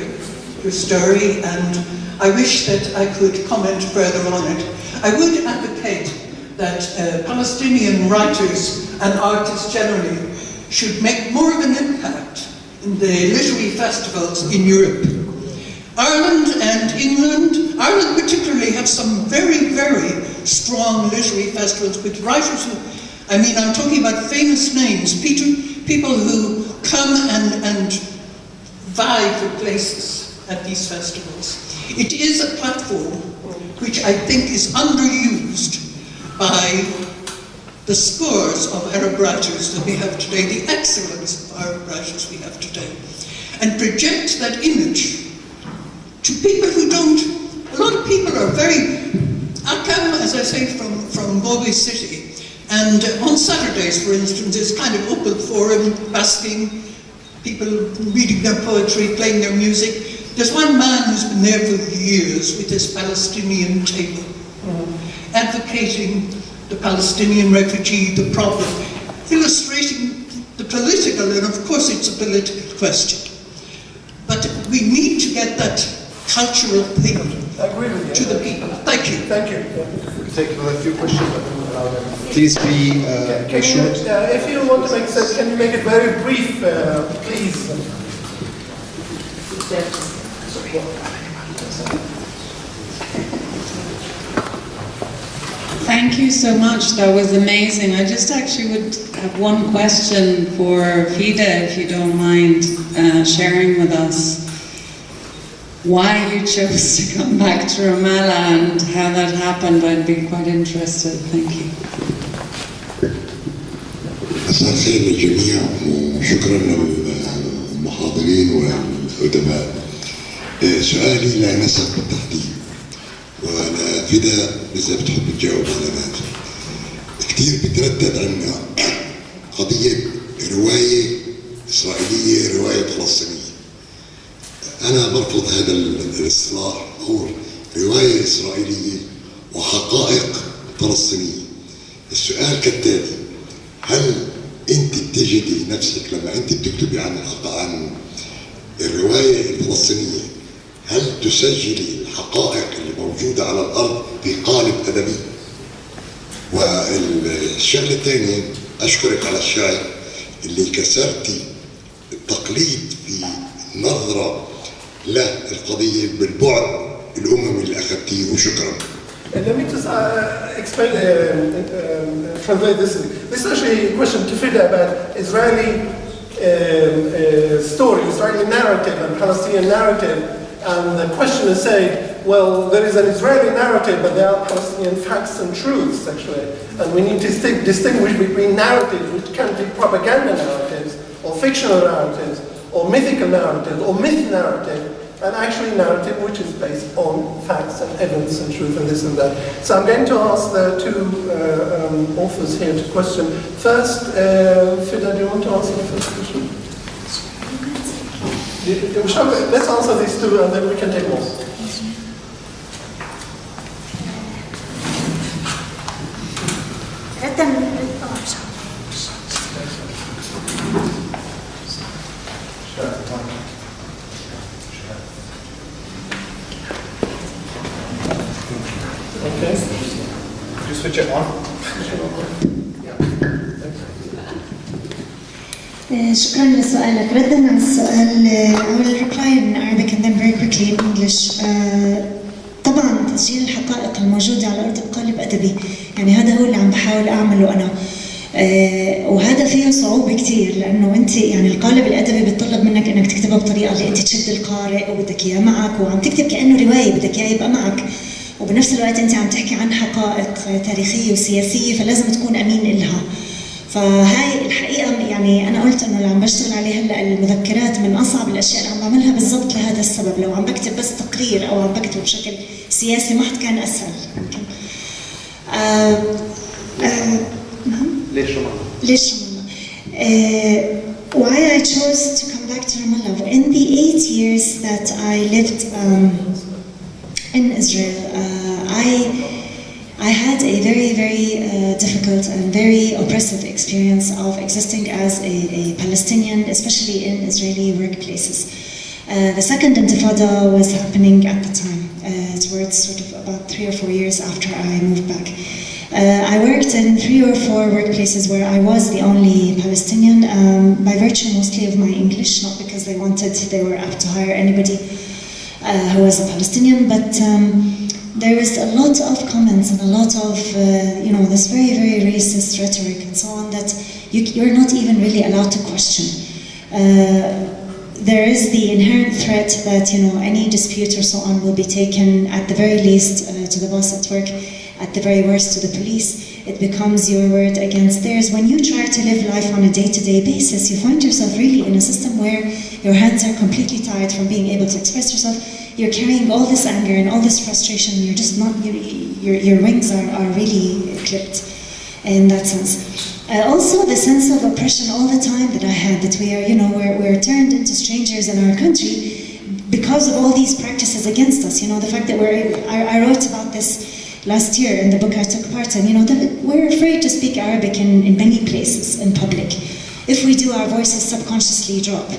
your story, and I wish that I could comment further on it. I would advocate that Palestinian writers and artists generally should make more of an impact in the literary festivals in Europe. Ireland and England, Ireland particularly, have some very, very strong literary festivals with writers who, I'm talking about famous names, people who come and vie for places at these festivals. It is a platform which I think is underused by the scores of Arab writers that we have today, the excellence of Arab writers we have today, and project that image to people who don't. A lot of people are very, I come, as I say, from Galway City, and on Saturdays, for instance, it's kind of open forum, basking, people reading their poetry, playing their music. There's one man who's been there for years with his Palestinian table, advocating the Palestinian refugee, the problem, illustrating the political, and of course it's a political question. But we need to get that cultural thing to the people. Thank you. Thank you. We'll take a few questions, but we'll allow them. Please be short. If you want to make sense, can you make it very brief, please? Thank you so much. That was amazing. I just actually would have one question for Fida, if you don't mind sharing with us why you chose to come back to Ramallah and how that happened. I'd be quite interested. Thank you. مساء الخير للجميع وشكرا للمحاضرين والأدباء. سؤالي لا نسب بالتحديد، وأنا فدا إذا بتحب تجاوب على هذا. كثير بتردد عنا قضية رواية إسرائيلية، رواية فلسطينية. أنا برفض هذا الاصطلاح، أقول رواية إسرائيلية وحقائق فلسطينية. السؤال كالتالي: هل أنت بتجدي نفسك لما أنت بتكتبي عن الرواية الفلسطينية هل تسجلي الحقائق اللي موجودة على الأرض في قالب أدبي؟ والشغلة الثانية، أشكرك على الشعر اللي كسرتي التقليد في نظرة للقضية بالبعد الأممي اللي أخذتيه، وشكرا. Let me just explain, translate this. This is actually a question to Fida about Israeli story, Israeli narrative and Palestinian narrative. And the questioner said, well, there is an Israeli narrative, but there are Palestinian facts and truths, actually. And we need to distinguish between narratives, which can be propaganda narratives, or fictional narratives, or mythical narratives, or myth narrative, and actually narrative which is based on facts and evidence and truth and this and that. So I'm going to ask the two authors here to question. First, Fida, do you want to answer the first question? Let's answer these two and then we can take more. Okay. Could you switch it on? شكرا لسؤالك. ردا على السؤال I will reply in Arabic and then very quickly in English. طبعا تسجيل الحقائق الموجودة على أرض بقالب أدبي، يعني هذا هو اللي عم بحاول أعمله أنا. وهذا فيه صعوبة كتير، لأنه أنت يعني القالب الأدبي بيتطلب منك إنك تكتبها بطريقة اللي أنت تشد القارئ وبدك إياه معك، وعم تكتب كأنه رواية بدك إياه يبقى معك، وبنفس الوقت أنت عم تحكي عن حقائق تاريخية وسياسية، فلازم تكون أمين إلها. فهاي الحقيقة يعني أنا قلت إنه اللي عم بشتغل عليه هلا المذكرات من أصعب الأشياء اللي عم بعملها بالضبط لهذا السبب. لو عم بكتب بس تقرير أو عم بكتب بشكل سياسي محض كان أسهل يمكن. ليش رمالة؟ ليش رمالة؟ Why I chose to come back to Ramallah. In the 8 years that I lived in Israel, I had a very, very difficult and very oppressive experience of existing as a Palestinian, especially in Israeli workplaces. The second Intifada was happening at the time, towards sort of about 3 or 4 years after I moved back. I worked in 3 or 4 workplaces where I was the only Palestinian, by virtue mostly of my English, not because they were apt to hire anybody who was a Palestinian, but there was a lot of comments and a lot of, this very, very racist rhetoric and so on that you're not even really allowed to question. There is the inherent threat that, any dispute or so on will be taken at the very least to the boss at work, at the very worst to the police. It becomes your word against theirs. When you try to live life on a day-to-day basis, you find yourself really in a system where your hands are completely tied from being able to express yourself. You're carrying all this anger and all this frustration. You're just not, your wings are really clipped in that sense. Also the sense of oppression all the time that I had, that we are, we're turned into strangers in our country because of all these practices against us. The fact that I wrote about this last year in the book I took part in, that we're afraid to speak Arabic in many places in public. If we do, our voices subconsciously drop.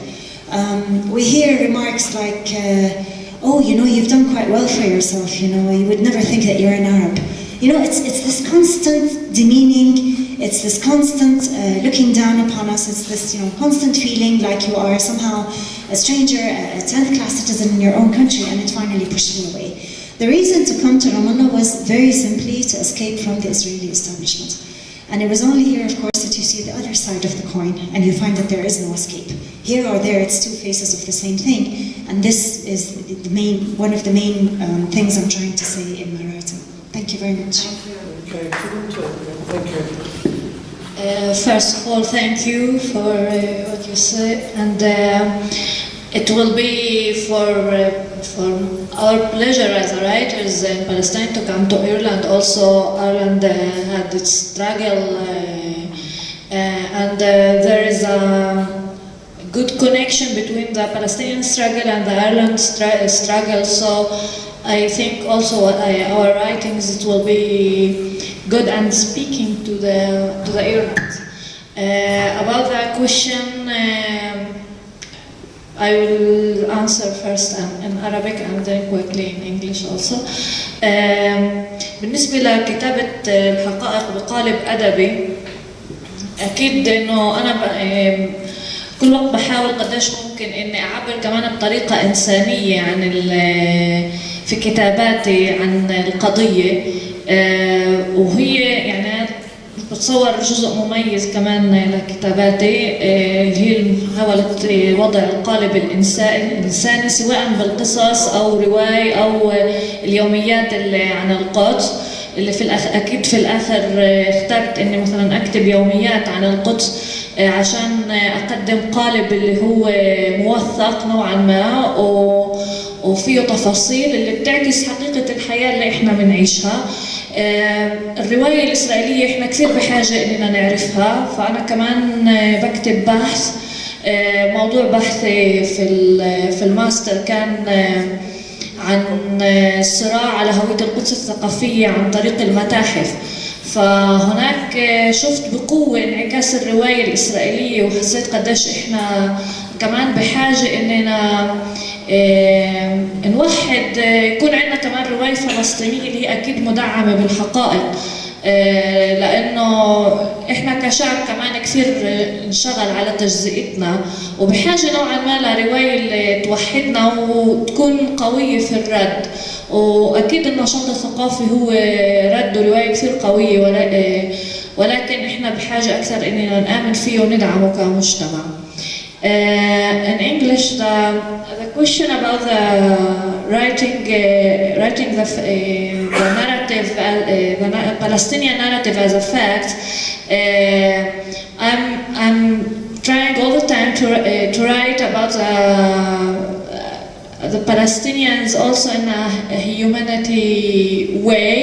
We hear remarks like, oh, you've done quite well for yourself, you would never think that you're an Arab. It's this constant demeaning, it's this constant looking down upon us, it's this, constant feeling like you are somehow a stranger, a 10th class citizen in your own country, and it finally pushed me away. The reason to come to Ramallah was very simply to escape from the Israeli establishment. And it was only here, of course, that you see the other side of the coin, and you find that there is no escape. Here or there, it's 2 faces of the same thing, and this is one of the main things I'm trying to say in my writing. Thank you very much. Okay, thank you. First of all, thank you for what you said, and it will be for our pleasure as writers in Palestine to come to Ireland. Also, Ireland had its struggle, and there is a good connection between the Palestinian struggle and the Ireland struggle. So I think also our writings, it will be good and speaking to the Ireland. About that question, I will answer first in Arabic and then quickly in English also. بالنسبة لكتابة الحقائق بقالب أدبي، أكيد إنه أنا كل وقت بحاول قديش ممكن إني أعبر كمان بطريقة إنسانية عن في كتاباتي عن القضية، وهي يعني بتصور جزء مميز كمان لكتاباتي هي محاولة وضع القالب الإنساني سواء بالقصص أو رواية أو اليوميات اللي عن القدس، اللي أكيد في الآخر اخترت إني مثلا أكتب يوميات عن القدس عشان أقدم قالب اللي هو موثق نوعا ما وفيه تفاصيل اللي بتعكس حقيقة الحياة اللي إحنا بنعيشها. الرواية الإسرائيلية إحنا كثير بحاجة إننا نعرفها، فأنا كمان بكتب بحث. موضوع بحثي في الماستر كان عن الصراع على هوية القدس الثقافية عن طريق المتاحف، فهناك شفت بقوة انعكاس الرواية الإسرائيلية وحسيت قديش إحنا كمان بحاجة إننا نوحد، يكون عندنا كمان رواية فلسطينية اللي هي أكيد مدعمة بالحقائق، لأنه إحنا كشعب كمان كثير نشغل على تجزئتنا وبحاجة نوعا ما لرواية اللي توحدنا وتكون قوية في الرد. وأكيد النشاط الثقافي هو رد رواية كثير قوية، ولكن إحنا بحاجة أكثر إننا نآمن فيه وندعمه كمجتمع. In English, the question about the writing the narrative, the Palestinian narrative as a fact, I'm trying all the time to write about the Palestinians also in a humanity way,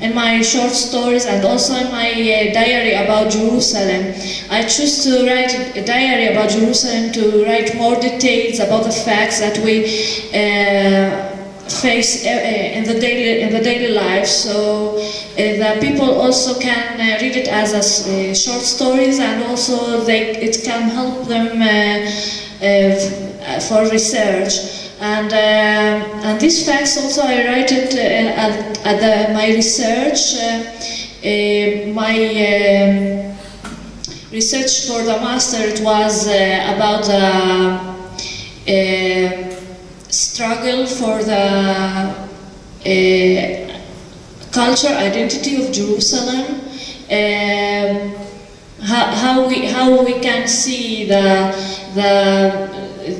in my short stories and also in my diary about Jerusalem. I choose to write a diary about Jerusalem to write more details about the facts that we face in the daily life, so the people also can read it as short stories, and also it can help them for research. And these facts also I write it at my research. My research for the master, it was about the struggle for the culture identity of Jerusalem. How we can see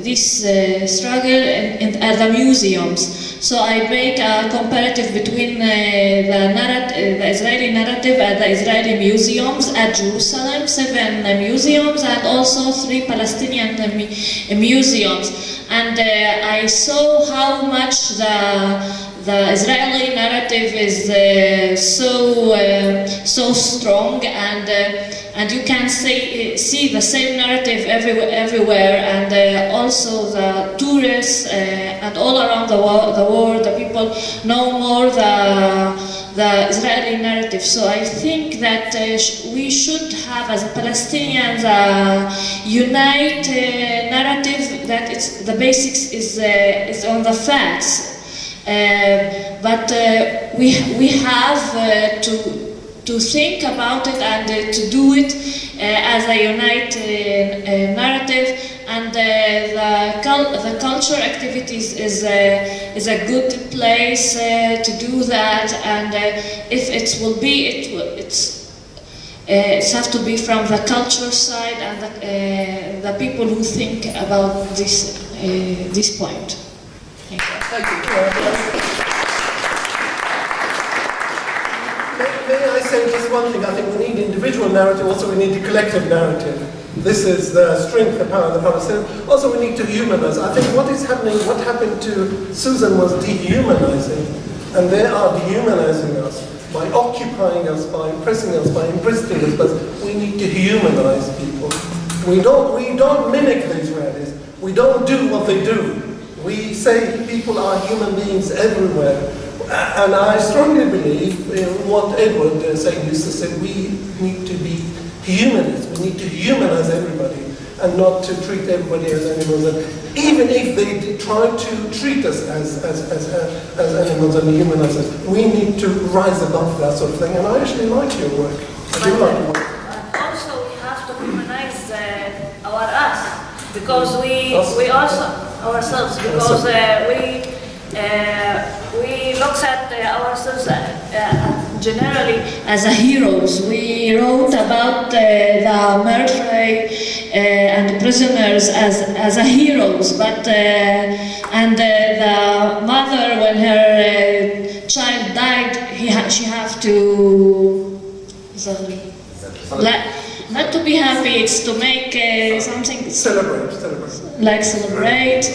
this struggle at the museums. So I make a comparative between the Israeli narrative at the Israeli museums at Jerusalem, 7 museums, and also 3 Palestinian museums. And I saw how much the Israeli narrative is so strong, and you can see the same narrative everywhere, and also the tourists and all around the world, the people know more the Israeli narrative. So I think that we should have, as Palestinians, a unite narrative that the basics is on the facts. But we have to think about it and to do it as a united narrative, and the culture activities is a good place to do that. And if it will be, it has to be from the culture side and the people who think about this point. Thank you. Thank you. May I say just one thing? I think we need individual narrative, also we need the collective narrative. This is the strength, the power of the Palestinians. Also we need to humanize. I think what happened to Susan was dehumanizing, and they are dehumanizing us by occupying us, by oppressing us, by imprisoning us. But we need to humanize people. We don't mimic the Israelis. We don't do what they do. We say people are human beings everywhere. And I strongly believe in what Edward Said used to say, we need to be humanists. We need to humanize everybody. and not to treat everybody as animals. And even if they try to treat us as animals and humanize us, we need to rise above that sort of thing. And I actually like your work. I do like your work. Also, we have to humanize our us, because we also ourselves, because we look at ourselves generally as a heroes. We wrote about the murderer and the prisoners as a heroes, but and the mother, when her child died, she have to not to be happy. It's to make something celebrate. Like celebrate,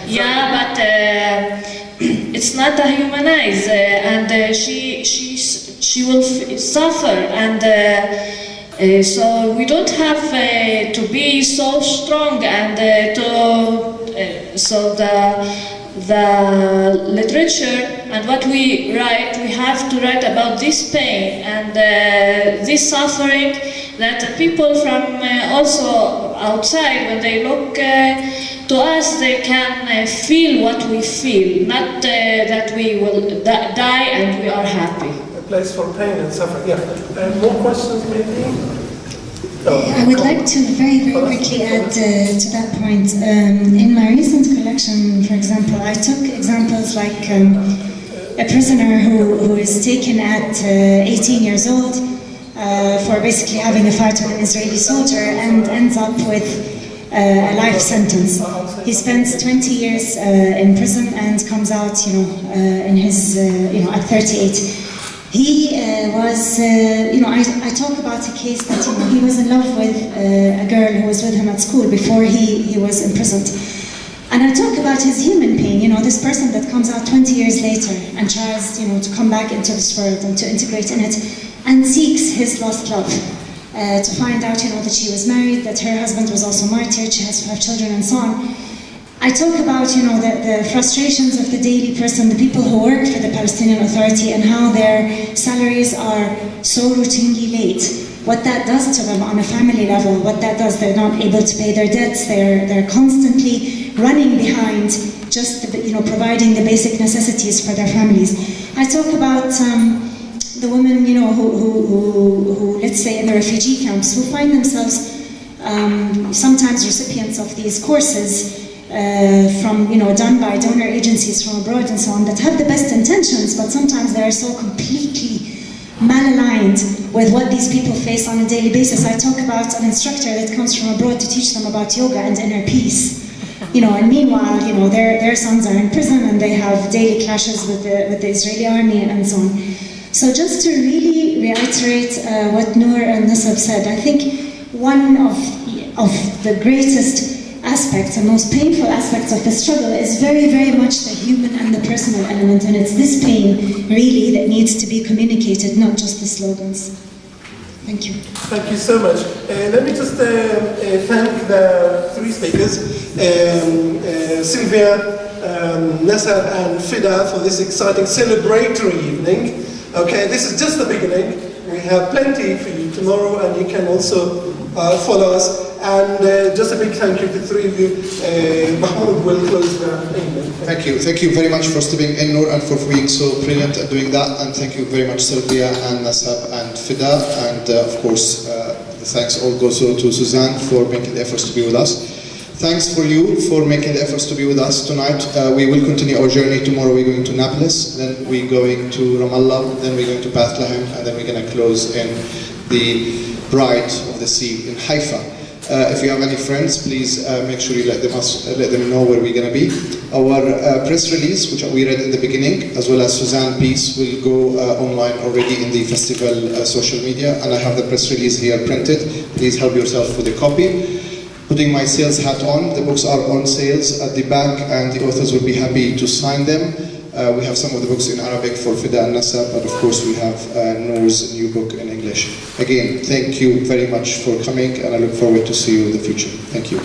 yeah, but it's not a humanize, and she will suffer, and so we don't have to be so strong, and so the literature and what we write, we have to write about this pain and this suffering that people from also outside, when they look to us, they can feel what we feel, not that we will die and we are happy. A place for pain and suffering. Yeah. More questions, maybe? I would like to very, very quickly add to that point. In my recent collection, for example, I took examples like a prisoner who is taken at 18 years old for basically having a fight with an Israeli soldier and ends up with a life sentence. He spends 20 years in prison and comes out, in his, at 38. He was, I talk about a case that, he was in love with a girl who was with him at school before he was imprisoned. And I talk about his human pain, this person that comes out 20 years later and tries, to come back into this world and to integrate in it and seeks his lost love. To find out, that she was married, that her husband was also martyred, she has 5 children and so on. I talk about, the frustrations of the daily person, the people who work for the Palestinian Authority, and how their salaries are so routinely late. What that does to them on a family level, what that does, they're not able to pay their debts, they're constantly running behind just, providing the basic necessities for their families. I talk about the women, who, let's say, in the refugee camps, who find themselves sometimes recipients of these courses from, done by donor agencies from abroad and so on, that have the best intentions, but sometimes they are so completely malaligned with what these people face on a daily basis. I talk about an instructor that comes from abroad to teach them about yoga and inner peace. And meanwhile, their sons are in prison and they have daily clashes with the Israeli army and so on. So just to really reiterate what Noor and Nassab said, I think one of the greatest aspects and most painful aspects of the struggle is very, very much the human and the personal element, and it's this pain really that needs to be communicated, not just the slogans. Thank you. Thank you so much. Let me just thank the 3 speakers, Sylwia, Nassab and Fida, for this exciting celebratory evening. Okay, this is just the beginning. We have plenty for you tomorrow, and you can also follow us. And just a big thank you to the 3 of you. Mahmoud will close the evening. Thank you. Thank you very much for stepping in, Noor, and for being so brilliant at doing that. And thank you very much, Sylwia and Nassab and Fida. And of course, the thanks all goes to Suzanne for making the efforts to be with us. Thanks for you for making the efforts to be with us tonight. We will continue our journey. Tomorrow we're going to Naples, then we're going to Ramallah, then we're going to Bethlehem, and then we're going to close in the Bride of the Sea in Haifa. If you have any friends, please make sure you let them know where we're going to be. Our press release, which we read in the beginning, as well as Suzanne's piece, will go online already in the festival social media, and I have the press release here printed. Please help yourself with a copy. Putting my sales hat on, the books are on sales at the back, and the authors will be happy to sign them. We have some of the books in Arabic for Fida and Nassab, but of course we have Noor's new book in English. Again, thank you very much for coming, and I look forward to see you in the future. Thank you.